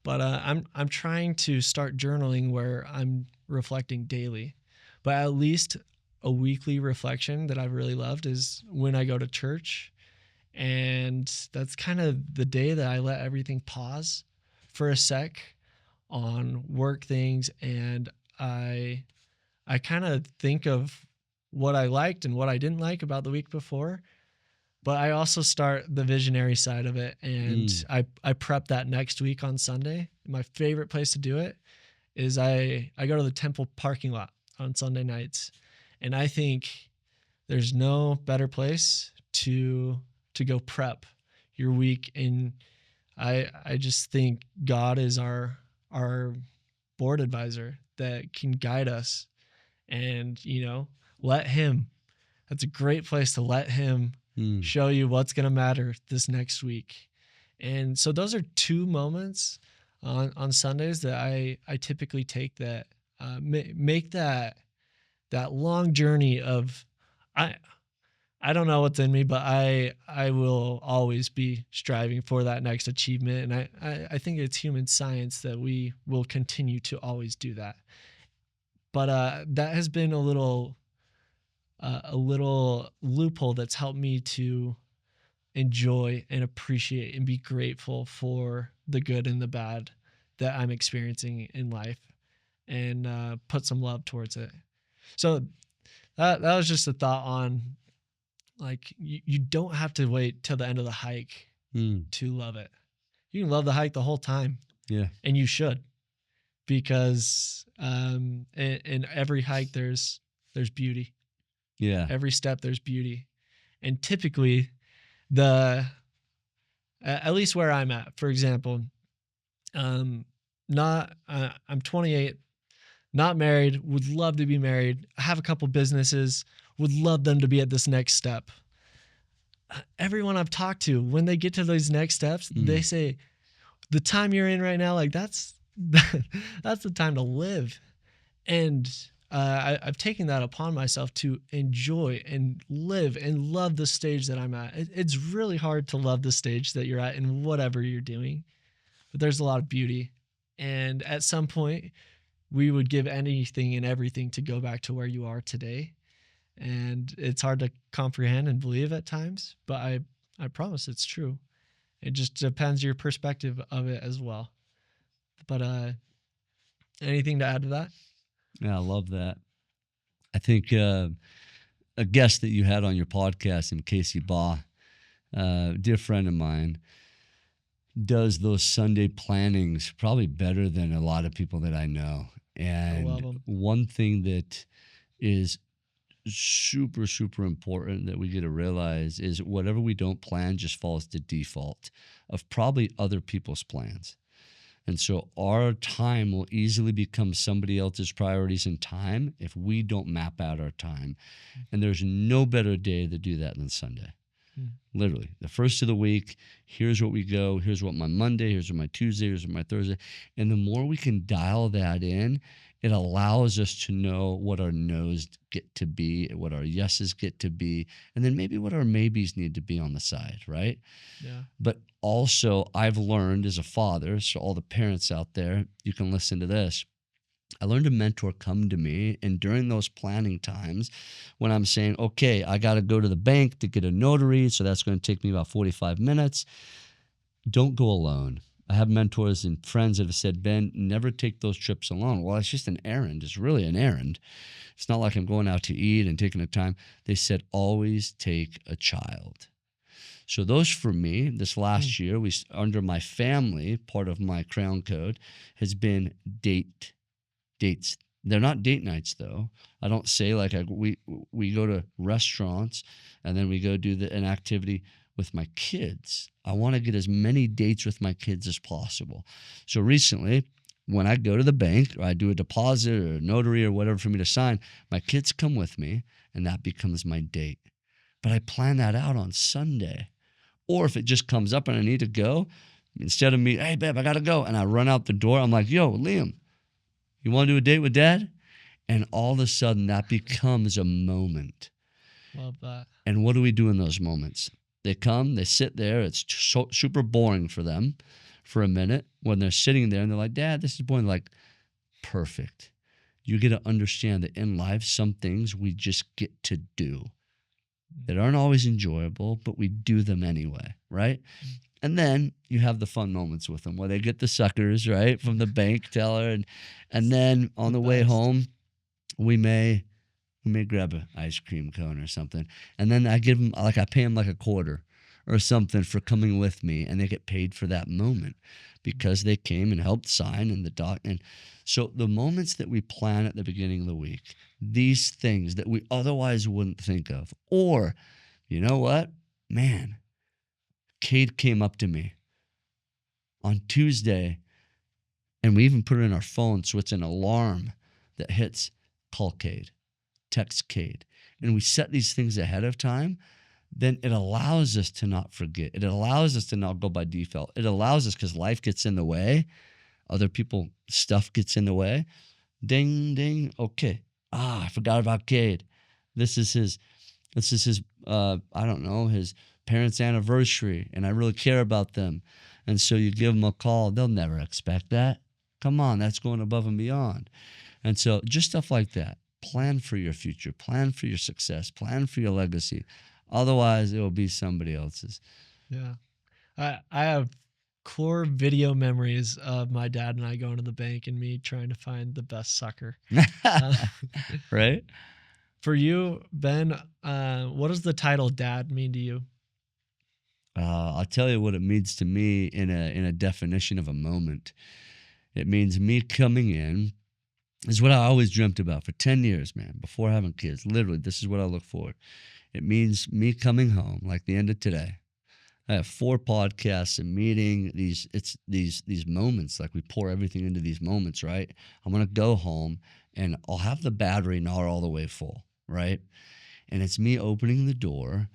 but I'm trying to start journaling where I'm reflecting daily, but at least a weekly reflection that I've really loved is when I go to church. And that's kind of the day that I let everything pause for a sec on work things. And I kind of think of what I liked and what I didn't like about the week before. But I also start the visionary side of it, and I prep that next week on Sunday. My favorite place to do it is I go to the temple parking lot on Sunday nights, and I think there's no better place to go prep your week. And I just think God is our board advisor that can guide us, and let him. That's a great place to let him show you what's going to matter this next week. And so those are two moments on Sundays that I typically take that make that long journey of I don't know what's in me, but I will always be striving for that next achievement. And I think it's human science that we will continue to always do that. But that has been a little loophole that's helped me to enjoy and appreciate and be grateful for the good and the bad that I'm experiencing in life, and put some love towards it. So that was just a thought on, like, you don't have to wait till the end of the hike to love it. You can love the hike the whole time. Yeah. And you should, because in every hike there's beauty. Yeah. Every step there's beauty. And typically at least where I'm at, for example, I'm 28, not married, would love to be married. I have a couple businesses, would love them to be at this next step. Everyone I've talked to, when they get to those next steps, they say, the time you're in right now, like that's the time to live. And I've taken that upon myself to enjoy and live and love the stage that I'm at. It's really hard to love the stage that you're at in whatever you're doing, but there's a lot of beauty. And at some point, we would give anything and everything to go back to where you are today. And it's hard to comprehend and believe at times, but I promise it's true. It just depends your perspective of it as well. But anything to add to that? Yeah, I love that. I think a guest that you had on your podcast, Casey Baugh, dear friend of mine, does those Sunday plannings probably better than a lot of people that I know. And I love 'em. One thing that is super, super important that we get to realize is whatever we don't plan just falls to default of probably other people's plans. And so our time will easily become somebody else's priorities in time if we don't map out our time. And there's no better day to do that than Sunday. Literally, the first of the week, here's what we go, here's what my Monday, here's what my Tuesday, here's what my Thursday. And the more we can dial that in, it allows us to know what our no's get to be, what our yeses get to be, and then maybe what our maybes need to be on the side, right? Yeah. But also, I've learned as a father, so all the parents out there, you can listen to this. I learned a mentor come to me, and during those planning times, when I'm saying, okay, I got to go to the bank to get a notary, so that's going to take me about 45 minutes, don't go alone. I have mentors and friends that have said, Ben, never take those trips alone. Well, it's just an errand. It's really an errand. It's not like I'm going out to eat and taking the time. They said, always take a child. So those for me, this last year, under my family, part of my crown code has been dates. They're not date nights, though. I don't say like we go to restaurants and then we go do an activity with my kids. I want to get as many dates with my kids as possible. So recently, when I go to the bank or I do a deposit or a notary or whatever for me to sign, my kids come with me and that becomes my date. But I plan that out on Sunday. Or if it just comes up and I need to go, instead of me, hey, babe, I got to go, and I run out the door, I'm like, yo, Liam, You want to do a date with dad? And all of a sudden that becomes a moment. Love that. And what do we do in those moments? They come, they sit there. It's super boring for them for a minute when they're sitting there and they're like, Dad, this is boring. Like, perfect. You get to understand that in life, some things we just get to do that aren't always enjoyable, but we do them anyway, right? And then you have the fun moments with them where they get the suckers, right, from the bank teller. And then on the way home, we may grab an ice cream cone or something. And then I pay them like a quarter or something for coming with me, and they get paid for that moment because they came and helped sign and the doc. And so the moments that we plan at the beginning of the week, these things that we otherwise wouldn't think of. Or, you know what? Man, Cade came up to me on Tuesday, and we even put it in our phone so it's an alarm that hits, call Cade, text Cade. And we set these things ahead of time, then it allows us to not forget. It allows us to not go by default. It allows us, because life gets in the way, other people, stuff gets in the way. Ding, ding, okay. I forgot about Cade. This is his, I don't know, his parents' anniversary, and I really care about them. And so you give them a call. They'll never expect that. Come on, that's going above and beyond. And so just stuff like that. Plan for your future. Plan for your success. Plan for your legacy. Otherwise, it will be somebody else's. Yeah. I have core video memories of my dad and I going to the bank and me trying to find the best sucker. Right? For you, Ben, what does the title Dad mean to you? I'll tell you what it means to me in a definition of a moment. It means me coming in. Is what I always dreamt about for 10 years, man, before having kids. Literally, this is what I look for. It means me coming home, like the end of today. I have 4 podcasts and meeting these moments, like we pour everything into these moments, right? I'm going to go home and I'll have the battery not all the way full, right? And it's me opening the door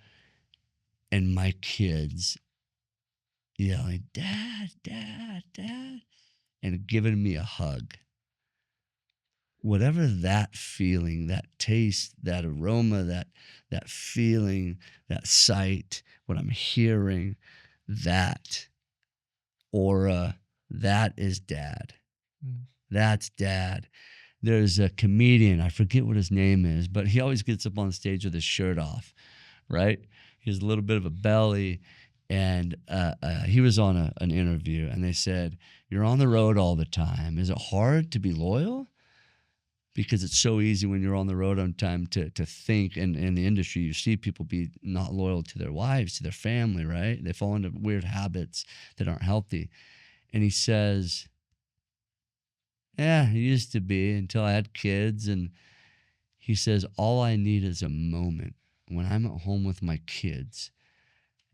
and my kids yelling, Dad, Dad, Dad, and giving me a hug. Whatever that feeling, that taste, that aroma, that feeling, that sight, what I'm hearing, that aura, that is Dad. That's Dad. There's a comedian, I forget what his name is, but he always gets up on stage with his shirt off, right? He has a little bit of a belly, and he was on an interview, and they said, you're on the road all the time. Is it hard to be loyal? Because it's so easy when you're on the road on time to think, and in the industry, you see people be not loyal to their wives, to their family, right? They fall into weird habits that aren't healthy. And he says, yeah, it used to be until I had kids. And he says, all I need is a moment when I'm at home with my kids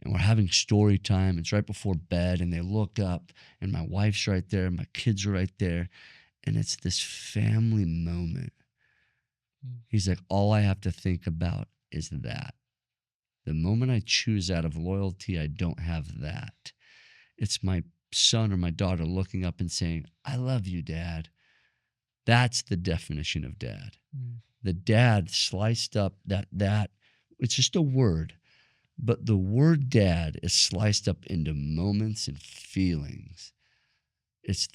and we're having story time. It's right before bed and they look up and my wife's right there, and my kids are right there. And it's this family moment. He's like, all I have to think about is that. The moment I choose out of loyalty, I don't have that. It's my son or my daughter looking up and saying, I love you, Dad. That's the definition of dad. The dad sliced up that it's just a word, but the word dad is sliced up into moments and feelings. It's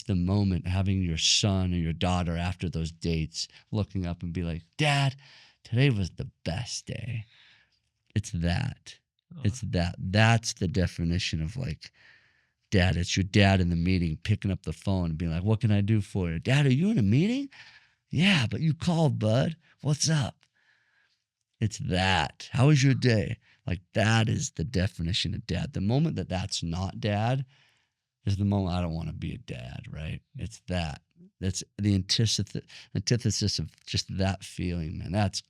the moment having your son or your daughter after those dates looking up and be like, Dad, today was the best day. It's that. It's that. That's the definition of like dad. It's your dad in the meeting picking up the phone and being like, what can I do for you? Dad, are you in a meeting? Yeah, but you called, bud. What's up? It's that. How was your day? Like that is the definition of dad. The moment that that's not dad is the moment I don't want to be a dad, right? It's that. That's the antithesis of just that feeling, man. That's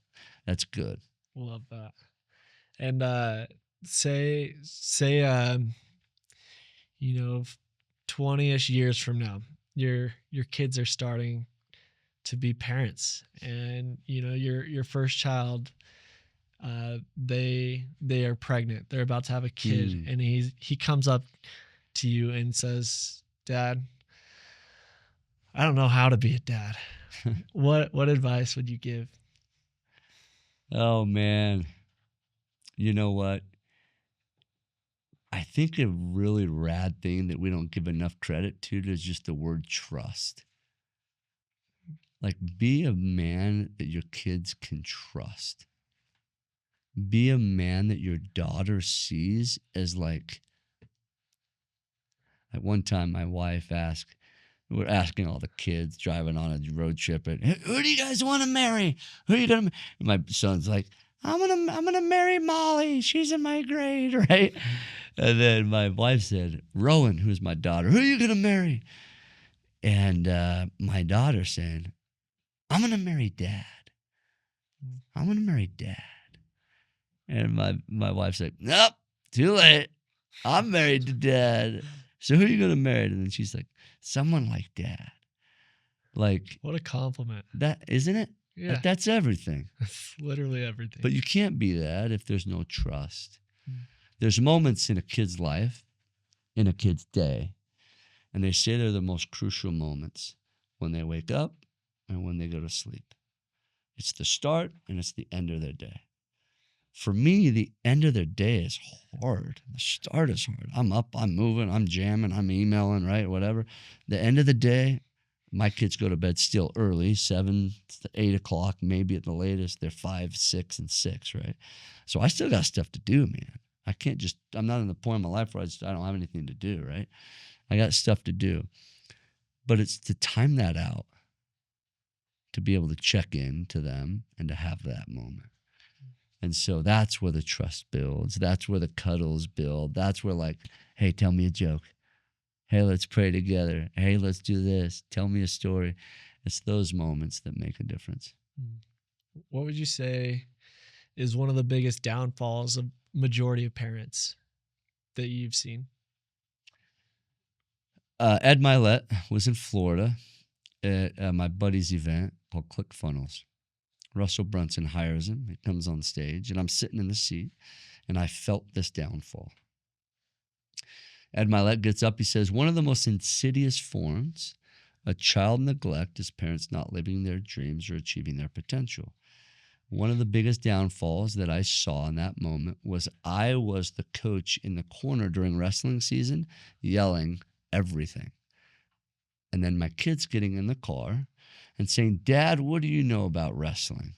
good. Love that. And say 20-ish years from now, your kids are starting to be parents, and your first child, they are pregnant. They're about to have a kid, and he comes up to you and says, Dad, I don't know how to be a dad. What advice would you give? Oh, man. You know what? I think a really rad thing that we don't give enough credit to is just the word trust. Like, be a man that your kids can trust. Be a man that your daughter sees as like, at one time my wife asked, we're asking all the kids driving on a road trip, and who do you guys want to marry? Who are you gonna? My son's like, I'm gonna marry Molly. She's in my grade, right? And then my wife said, Rowan, who's my daughter, who are you gonna marry? And my daughter said, I'm gonna marry Dad. I'm gonna marry Dad. And my wife's like, nope, too late. I'm married to Dad. So who are you gonna marry? And then she's like, someone like Dad. Like, What a compliment. that, isn't it? Yeah. That's everything. That's literally everything. But you can't be that if there's no trust. Mm. There's moments in a kid's life, in a kid's day, and they say they're the most crucial moments when they wake up and when they go to sleep. It's the start and it's the end of their day. For me, the end of their day is hard. The start is hard. I'm up, I'm moving, I'm jamming, I'm emailing, right? Whatever. The end of the day, my kids go to bed still early, 7 to 8 o'clock, maybe at the latest. They're 5, 6, and 6, right? So I still got stuff to do, man. I can't just, I'm not in the point in my life where I don't have anything to do, right? I got stuff to do. But it's to time that out, to be able to check in to them and to have that moment. And so that's where the trust builds. That's where the cuddles build. That's where, like, hey, tell me a joke. Hey, let's pray together. Hey, let's do this. Tell me a story. It's those moments that make a difference. What would you say is one of the biggest downfalls of majority of parents that you've seen? Ed Milet was in Florida at my buddy's event called ClickFunnels. Russell Brunson hires him. He comes on stage, and I'm sitting in the seat, and I felt this downfall. Ed Milet gets up. He says, one of the most insidious forms of child neglect is parents not living their dreams or achieving their potential. One of the biggest downfalls that I saw in that moment was I was the coach in the corner during wrestling season yelling everything. And then my kids getting in the car and saying, Dad, what do you know about wrestling?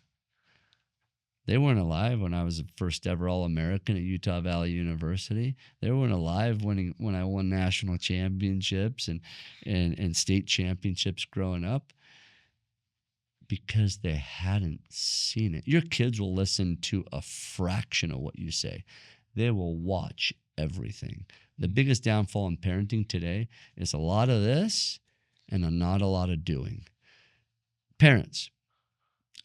They weren't alive when I was the first ever All-American at Utah Valley University. They weren't alive when I won national championships and state championships growing up, because they hadn't seen it. Your kids will listen to a fraction of what you say. They will watch everything. The biggest downfall in parenting today is a lot of this and not a lot of doing. Parents,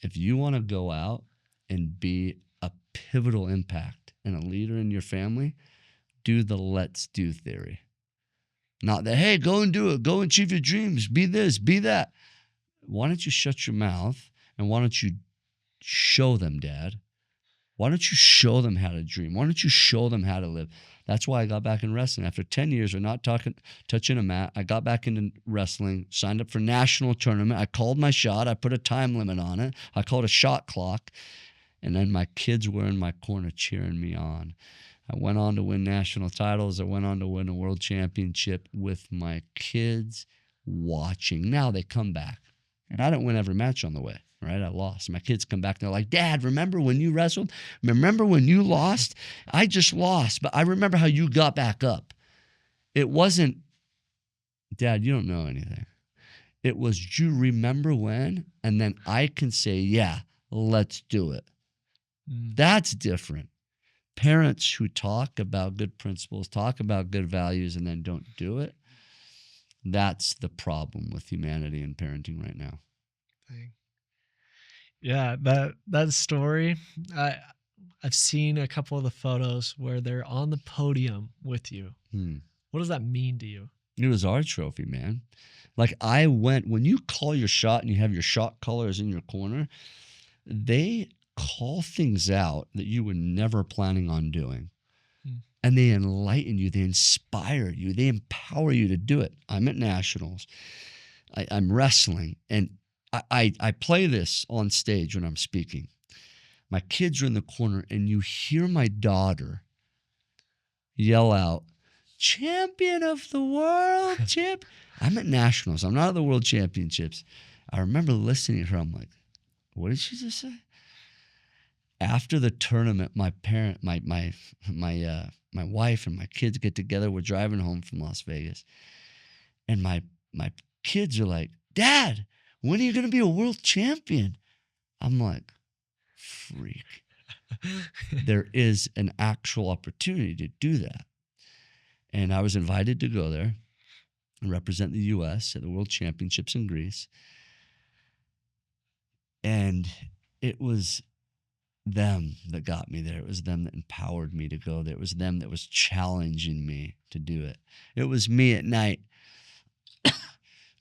if you want to go out and be a pivotal impact and a leader in your family, do the let's do theory. Not the, hey, go and do it. Go and achieve your dreams. Be this, be that. Why don't you shut your mouth and why don't you show them, Dad? Why don't you show them how to dream? Why don't you show them how to live? That's why I got back in wrestling. After 10 years of not touching a mat, I got back into wrestling, signed up for national tournament. I called my shot. I put a time limit on it. I called a shot clock. And then my kids were in my corner cheering me on. I went on to win national titles. I went on to win a world championship with my kids watching. Now they come back. And I didn't win every match on the way, right? I lost. My kids come back. They're like, Dad, remember when you wrestled? Remember when you lost? I just lost, but I remember how you got back up. It wasn't, Dad, you don't know anything. It was, you remember when? And then I can say, yeah, let's do it. That's different. Parents who talk about good principles, talk about good values, and then don't do it, that's the problem with humanity and parenting right now. Yeah, that story, I've seen a couple of the photos where they're on the podium with you. What does that mean to you? It was our trophy, man. Like, I went, when you call your shot and you have your shot callers in your corner, they call things out that you were never planning on doing. And they enlighten you, they inspire you, they empower you to do it. I'm at nationals. I'm wrestling, and I play this on stage when I'm speaking. My kids are in the corner, and you hear my daughter yell out, "Champion of the world, champ!" I'm at nationals. I'm not at the world championships. I remember listening to her. I'm like, what did she just say? After the tournament, my wife and my kids get together. We're driving home from Las Vegas, and my kids are like, "Dad, when are you going to be a world champion?" I'm like, freak. There is an actual opportunity to do that. And I was invited to go there and represent the U.S. at the World Championships in Greece. And it was them that got me there. It was them that empowered me to go there. It was them that was challenging me to do it. It was me at night.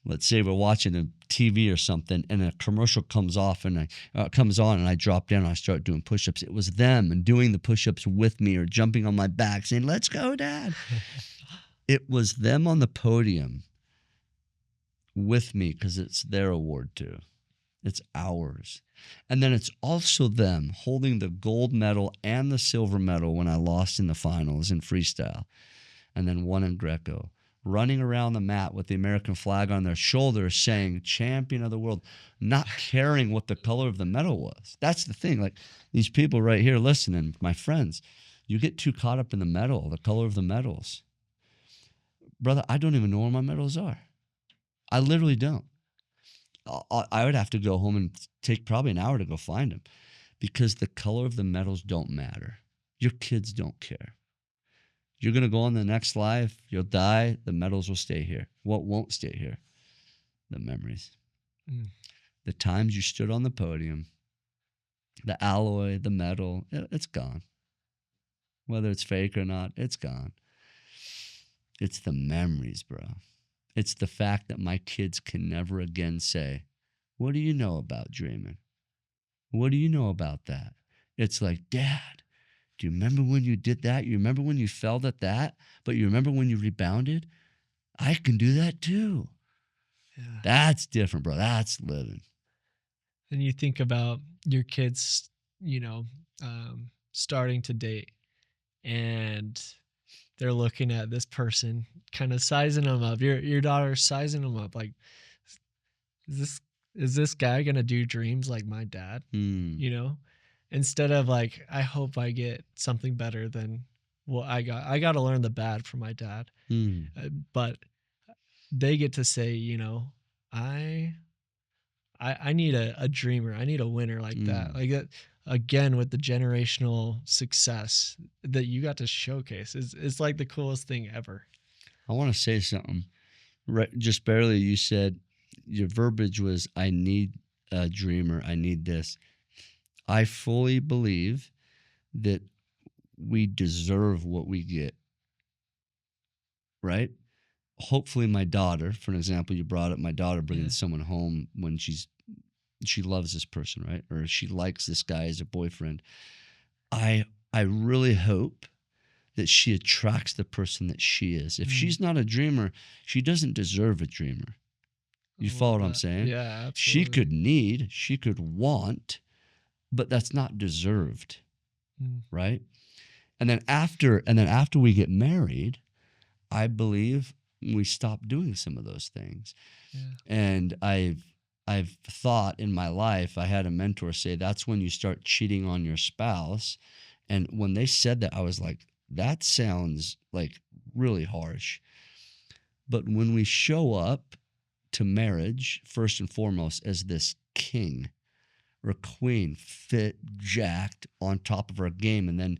Let's say we're watching a TV or something, and a commercial comes off, and comes on, and I drop down and I start doing push-ups. It was them and doing the push-ups with me, or jumping on my back saying, "Let's go, Dad." It was them on the podium with me, because it's their award too. It's ours. And then it's also them holding the gold medal and the silver medal when I lost in the finals in freestyle, and then won in Greco, running around the mat with the American flag on their shoulders saying, "Champion of the world," not caring what the color of the medal was. That's the thing. Like, these people right here listening, my friends, you get too caught up in the medal, the color of the medals. Brother, I don't even know where my medals are. I literally don't. I would have to go home and take probably an hour to go find them, because the color of the medals don't matter. Your kids don't care. You're going to go on the next life. You'll die. The medals will stay here. What won't stay here? The memories. The times you stood on the podium, the alloy, the metal, it's gone. Whether it's fake or not, it's gone. It's the memories, bro. It's the fact that my kids can never again say, "What do you know about dreaming? What do you know about that?" It's like, "Dad, do you remember when you did that? You remember when you fell at that? But you remember when you rebounded? I can do that too." Yeah. That's different, bro. That's living. And you think about your kids, starting to date, and they're looking at this person, kind of sizing them up. Your daughter's sizing them up. Like, is this guy gonna do dreams like my dad? Instead of like, I hope I get something better than what I got. I got to learn the bad from my dad. But they get to say, I need a dreamer. I need a winner like that. Like that. Again, with the generational success that you got to showcase, it's like the coolest thing ever. I want to say something. Right, just barely, you said, your verbiage was, "I need a dreamer. I need this." I fully believe that we deserve what we get, right? Hopefully my daughter, for an example, you brought up my daughter bringing someone home when she loves this person, right? Or she likes this guy as a boyfriend. I really hope that she attracts the person that she is. If she's not a dreamer, she doesn't deserve a dreamer. You follow what I'm saying? Yeah, absolutely. She could want, but that's not deserved, right? And then after we get married, I believe we stop doing some of those things. Yeah. And I've thought in my life, I had a mentor say, that's when you start cheating on your spouse. And when they said that, I was like, that sounds like really harsh. But when we show up to marriage, first and foremost, as this king or queen, fit, jacked, on top of our game, and then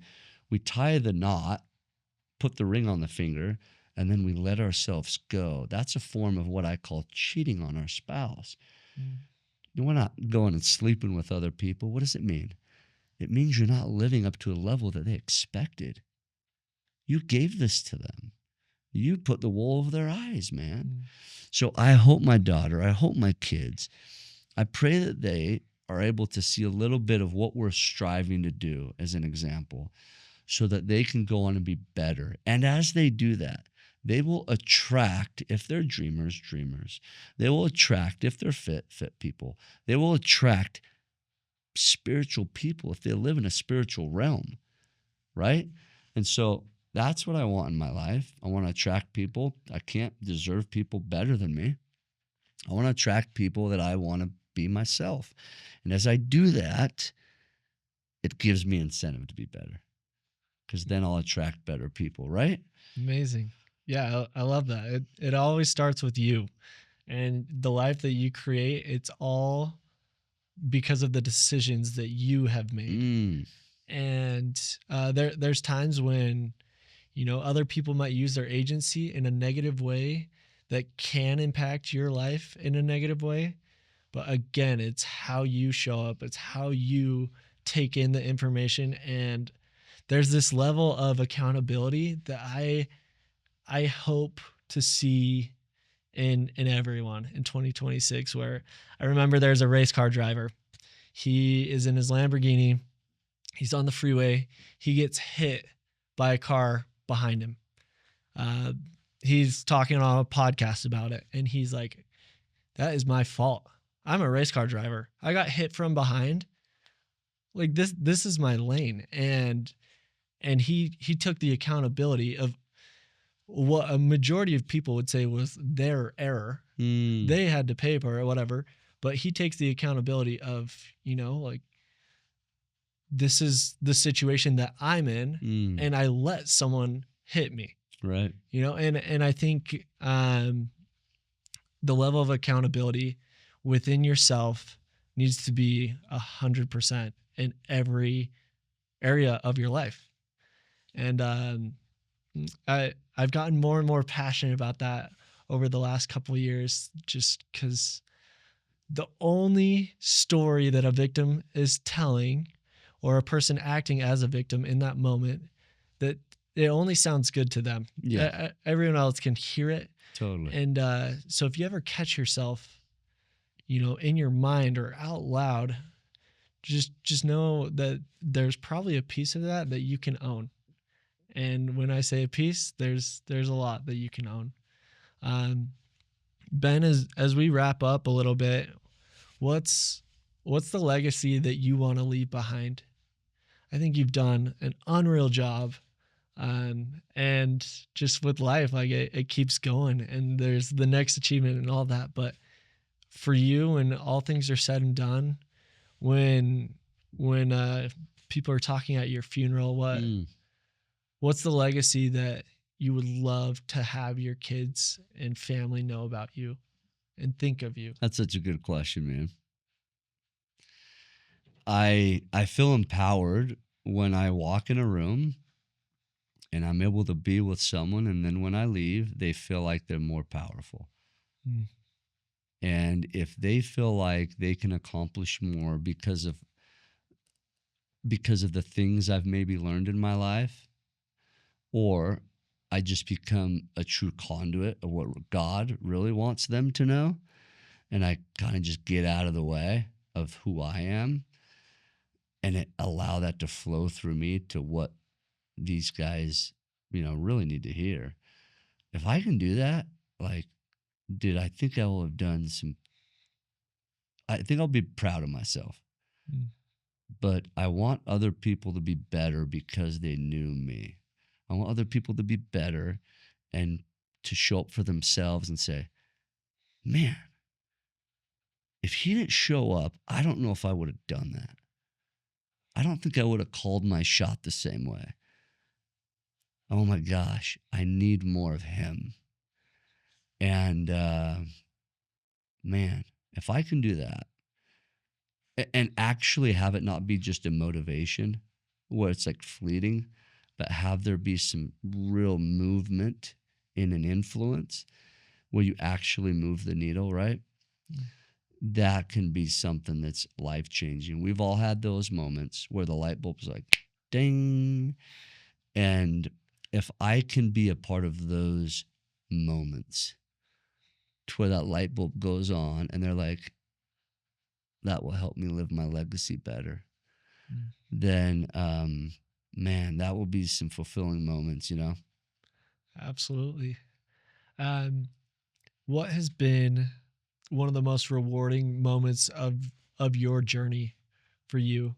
we tie the knot, put the ring on the finger, and then we let ourselves go. That's a form of what I call cheating on our spouse. We're not going and sleeping with other people. What does it mean? It means you're not living up to a level that they expected. You gave this to them. You put the wool over their eyes, man. So I hope my daughter, I hope my kids, I pray that they are able to see a little bit of what we're striving to do as an example, so that they can go on and be better. And as they do that, they will attract, if they're dreamers. They will attract, if they're fit people. They will attract spiritual people if they live in a spiritual realm, right? And so that's what I want in my life. I want to attract people. I can't deserve people better than me. I want to attract people that I want to be myself. And as I do that, it gives me incentive to be better, because then I'll attract better people, right? Amazing. Yeah, I love that. It always starts with you, and the life that you create. It's all because of the decisions that you have made. Mm, And there's times when, other people might use their agency in a negative way that can impact your life in a negative way. But again, it's how you show up. It's how you take in the information. And there's this level of accountability that I hope to see in everyone in 2026, where I remember there's a race car driver. He is in his Lamborghini. He's on the freeway. He gets hit by a car behind him. Uh, he's talking on a podcast about it, and he's like, "That is my fault. I'm a race car driver. I got hit from behind. Like this is my lane." And he took the accountability of what a majority of people would say was their error. mm, They had to pay for it or whatever, but he takes the accountability of, like, this is the situation that I'm in, mm, and I let someone hit me, right. and I think the level of accountability within yourself needs to be 100% in every area of your life. And I've gotten more and more passionate about that over the last couple of years, just because the only story that a victim is telling, or a person acting as a victim in that moment, that it only sounds good to them. Yeah, Everyone else can hear it. totally. And so if you ever catch yourself, in your mind or out loud, just know that there's probably a piece of that you can own. And when I say a piece, there's a lot that you can own. Um, Ben, as we wrap up a little bit, what's the legacy that you want to leave behind? I think you've done an unreal job. And just with life, like it keeps going, and there's the next achievement and all that. But for you, when all things are said and done, when people are talking at your funeral, Mm, what's the legacy that you would love to have your kids and family know about you and think of you? that's such a good question, man. I feel empowered when I walk in a room and I'm able to be with someone, and then when I leave, they feel like they're more powerful. Mm. And if they feel like they can accomplish more because of the things I've maybe learned in my life, or I just become a true conduit of what God really wants them to know, and I kind of just get out of the way of who I am, and it allow that to flow through me to what these guys, really need to hear. If I can do that, like, dude, I think I will have done I think I'll be proud of myself. Mm. But I want other people to be better because they knew me. I want other people to be better and to show up for themselves and say, man, if he didn't show up, I don't know if I would have done that. I don't think I would have called my shot the same way. Oh my gosh, I need more of him. And man, if I can do that and actually have it not be just a motivation where it's like fleeting, but have there be some real movement in an influence where you actually move the needle, right? Mm. That can be something that's life changing. We've all had those moments where the light bulb's like, ding. And if I can be a part of those moments to where that light bulb goes on and they're like, that will help me live my legacy better, Mm. then, man, that will be some fulfilling moments, Absolutely. Um, what has been one of the most rewarding moments of your journey for you?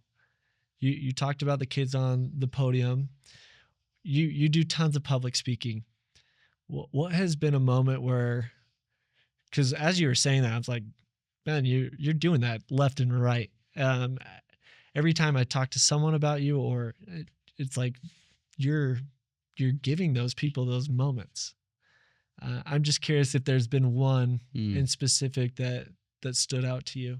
You talked about the kids on the podium. You do tons of public speaking. What has been a moment where, because as you were saying that, I was like, man, you're doing that left and right. Um, every time I talk to someone about you, or it's like you're you're giving those people those moments. I'm just curious if there's been one Hmm. in specific that stood out to you.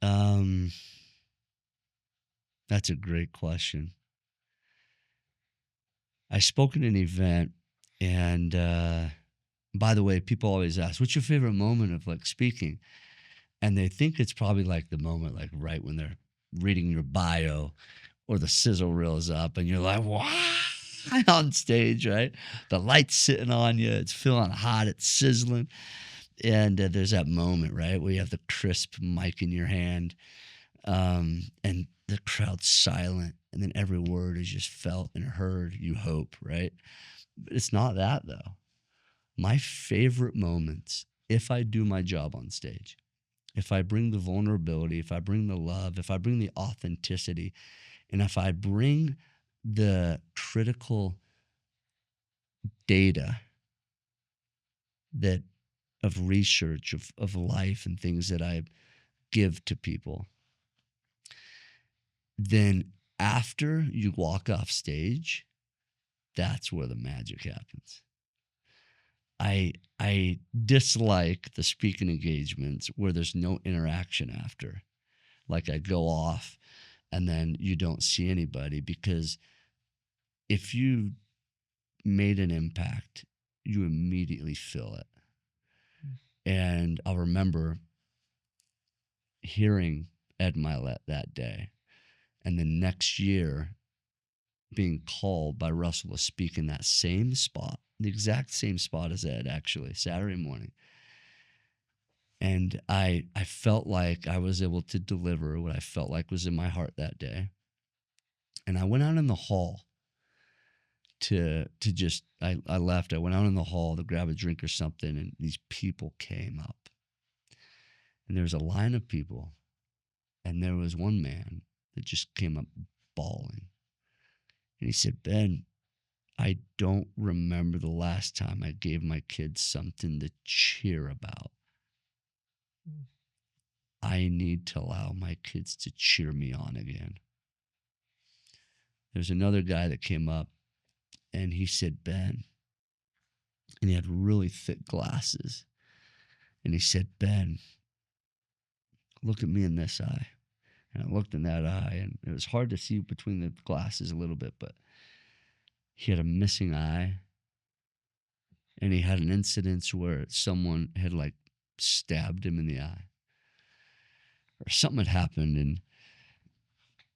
Um, that's a great question. I spoke at an event, and by the way, people always ask, "What's your favorite moment of like speaking?" And they think it's probably like the moment, like right when they're reading your bio, or the sizzle reels up, and you're like, "Wow!" on stage, right? The light's sitting on you, it's feeling hot, it's sizzling, and there's that moment, right, where you have the crisp mic in your hand, and the crowd's silent, and then every word is just felt and heard. You hope, right? But it's not that though. My favorite moments, if I do my job on stage, if I bring the vulnerability, if I bring the love, if I bring the authenticity, and if I bring the critical data that of research of life and things that I give to people, then after you walk off stage, that's where the magic happens. I dislike the speaking engagements where there's no interaction after. Like I go off and then you don't see anybody, because if you made an impact, you immediately feel it. And I'll remember hearing Ed Milet that day, and the next year being called by Russell to speak in that same spot, the exact same spot as Ed, actually, Saturday morning. And I felt like I was able to deliver what I felt like was in my heart that day. And I went out in the hall to just I left. I went out in the hall to grab a drink or something, and these people came up. And there was a line of people, and there was one man that just came up bawling. And he said, "Ben, I don't remember the last time I gave my kids something to cheer about. I need to allow my kids to cheer me on again." There's another guy that came up, and he said, "Ben," and he had really thick glasses. And he said, "Ben, look at me in this eye." And I looked in that eye, and it was hard to see between the glasses a little bit, but he had a missing eye, and he had an incident where someone had like stabbed him in the eye, or something had happened, and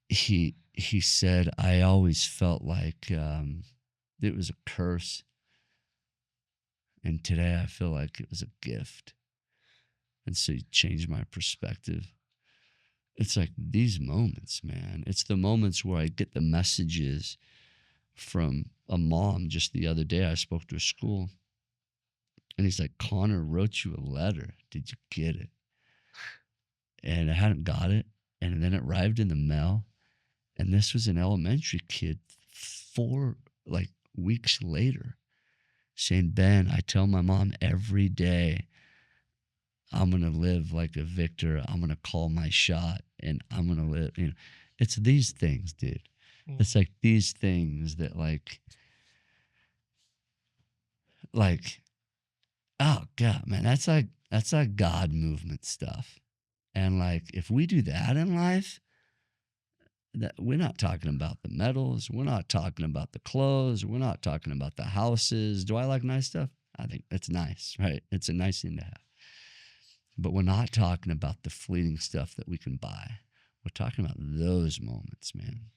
he said, "I always felt like it was a curse, and today I feel like it was a gift." And so he changed my perspective. It's like these moments, man. It's the moments where I get the messages from a mom. Just the other day, I spoke to a school, and he's like, "Connor wrote you a letter. Did you get it?" And I hadn't got it. And then it arrived in the mail. And this was an elementary kid 4 weeks later saying, "Ben, I tell my mom every day I'm going to live like a victor. I'm going to call my shot, and I'm going to live." It's these things, dude. It's like these things that oh God, man, that's like God movement stuff. And like, if we do that in life, that we're not talking about the medals, we're not talking about the clothes, we're not talking about the houses. Do I like nice stuff? I think it's nice, right? It's a nice thing to have. But we're not talking about the fleeting stuff that we can buy. We're talking about those moments, man.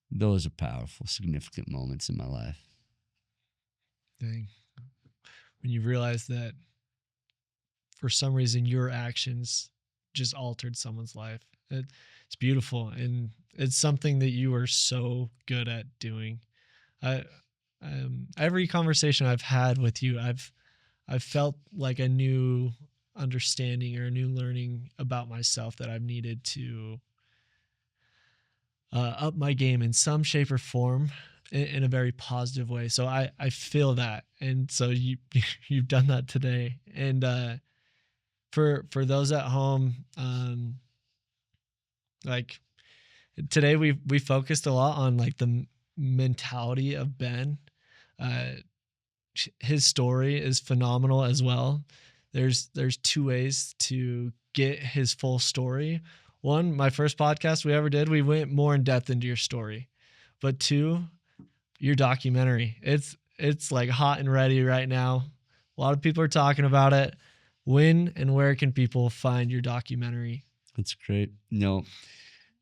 Those are powerful, significant moments in my life. Dang. When you realize that for some reason your actions just altered someone's life. It's beautiful, and it's something that you are so good at doing. I every conversation I've had with you, I've felt like a new understanding or a new learning about myself that I've needed to up my game in some shape or form in a very positive way. So I feel that, and so you've done that today. And for those at home, like today we focused a lot on like the mentality of Ben. Uh, his story is phenomenal as well. There's two ways to get his full story. One, my first podcast we ever did, we went more in depth into your story. But two, your documentary. It's like hot and ready right now. A lot of people are talking about it. When and where can people find your documentary? That's great.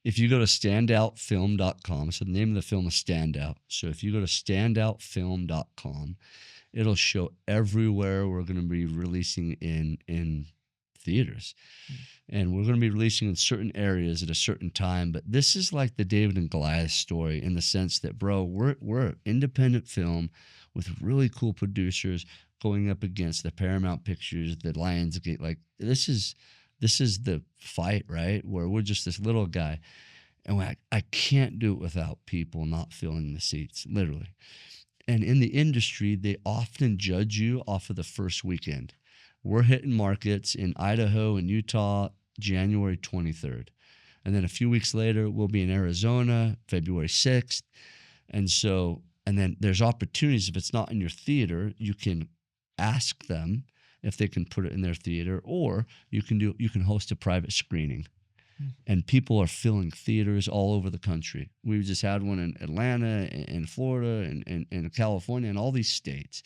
If you go to standoutfilm.com, so the name of the film is Standout. So if you go to standoutfilm.com, it'll show everywhere we're going to be releasing in theaters. And we're going to be releasing in certain areas at a certain time. But this is like the David and Goliath story in the sense that, bro, we're an independent film with really cool producers going up against the Paramount Pictures, the Lionsgate. Like this is the fight, right? Where we're just this little guy. And I can't do it without people not filling the seats, literally. And in the industry, they often judge you off of the first weekend. We're hitting markets in Idaho and Utah January 23rd. And then a few weeks later, we'll be in Arizona February 6th. And then there's opportunities. If it's not in your theater, you can ask them if they can put it in their theater, or you can host a private screening. And people are filling theaters all over the country. We just had one in Atlanta, in Florida, and in California, and all these states.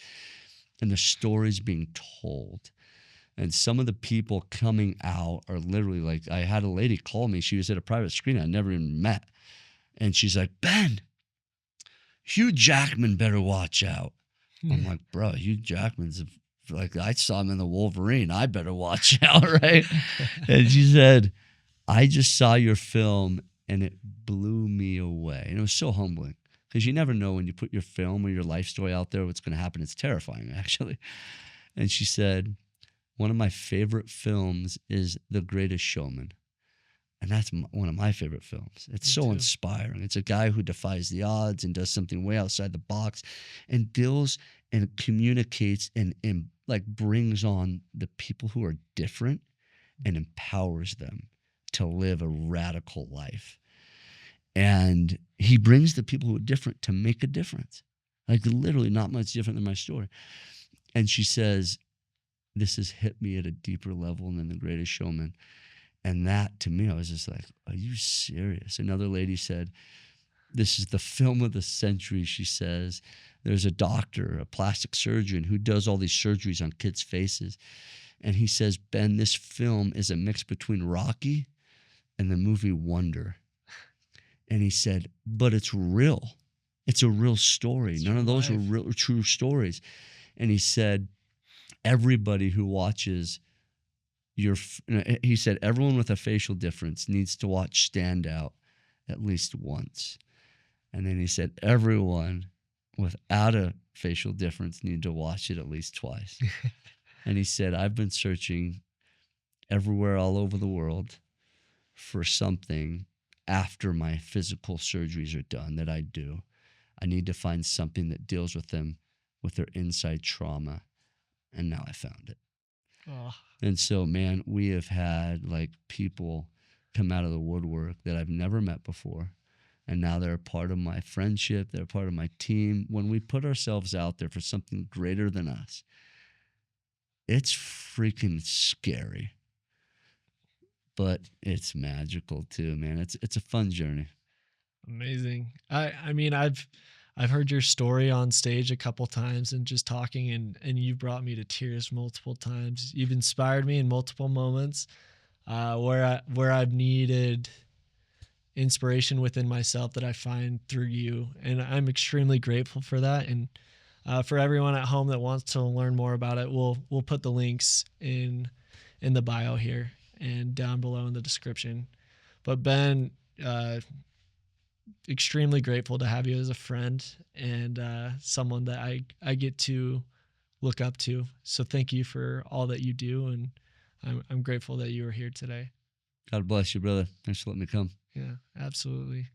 And the stories being told. And some of the people coming out are literally like, I had a lady call me. She was at a private screening I never even met. And she's like, Ben, Hugh Jackman better watch out. I'm like, bro, Hugh Jackman's like, I saw him in the Wolverine. I better watch out, right? And she said, I just saw your film and it blew me away. And it was so humbling because you never know when you put your film or your life story out there what's going to happen. It's terrifying, actually. And she said, one of my favorite films is The Greatest Showman. And that's one of my favorite films. It's so inspiring. It's a guy who defies the odds and does something way outside the box and deals and communicates and like brings on the people who are different and empowers them to live a radical life. And he brings the people who are different to make a difference. Like literally not much different than my story. And she says, this has hit me at a deeper level than The Greatest Showman. And that, to me, I was just like, are you serious? Another lady said, this is the film of the century, she says. There's a doctor, a plastic surgeon, who does all these surgeries on kids' faces. And he says, Ben, this film is a mix between Rocky and the movie Wonder. And he said, but it's real. It's a real story. None of those are real, true stories. And he said, everybody who watches he said, everyone with a facial difference needs to watch Standout at least once. And then he said, everyone without a facial difference need to watch it at least twice. And he said, I've been searching everywhere all over the world for something after my physical surgeries are done that I do. I need to find something that deals with them, with their inside trauma. And now I found it. Oh. And so, man, we have had like people come out of the woodwork that I've never met before. And now they're a part of my friendship. They're a part of my team. When we put ourselves out there for something greater than us, it's freaking scary. But it's magical too, man. It's a fun journey. Amazing. I mean, I've heard your story on stage a couple times and just talking, and you brought me to tears multiple times. You've inspired me in multiple moments where I've needed inspiration within myself that I find through you, and I'm extremely grateful for that. And for everyone at home that wants to learn more about it, we'll put the links in the bio here and down below in the description. But Ben, extremely grateful to have you as a friend and someone that I get to look up to. So thank you for all that you do, and I'm grateful that you were here today. God bless you, brother. Thanks for letting me come. Yeah, absolutely.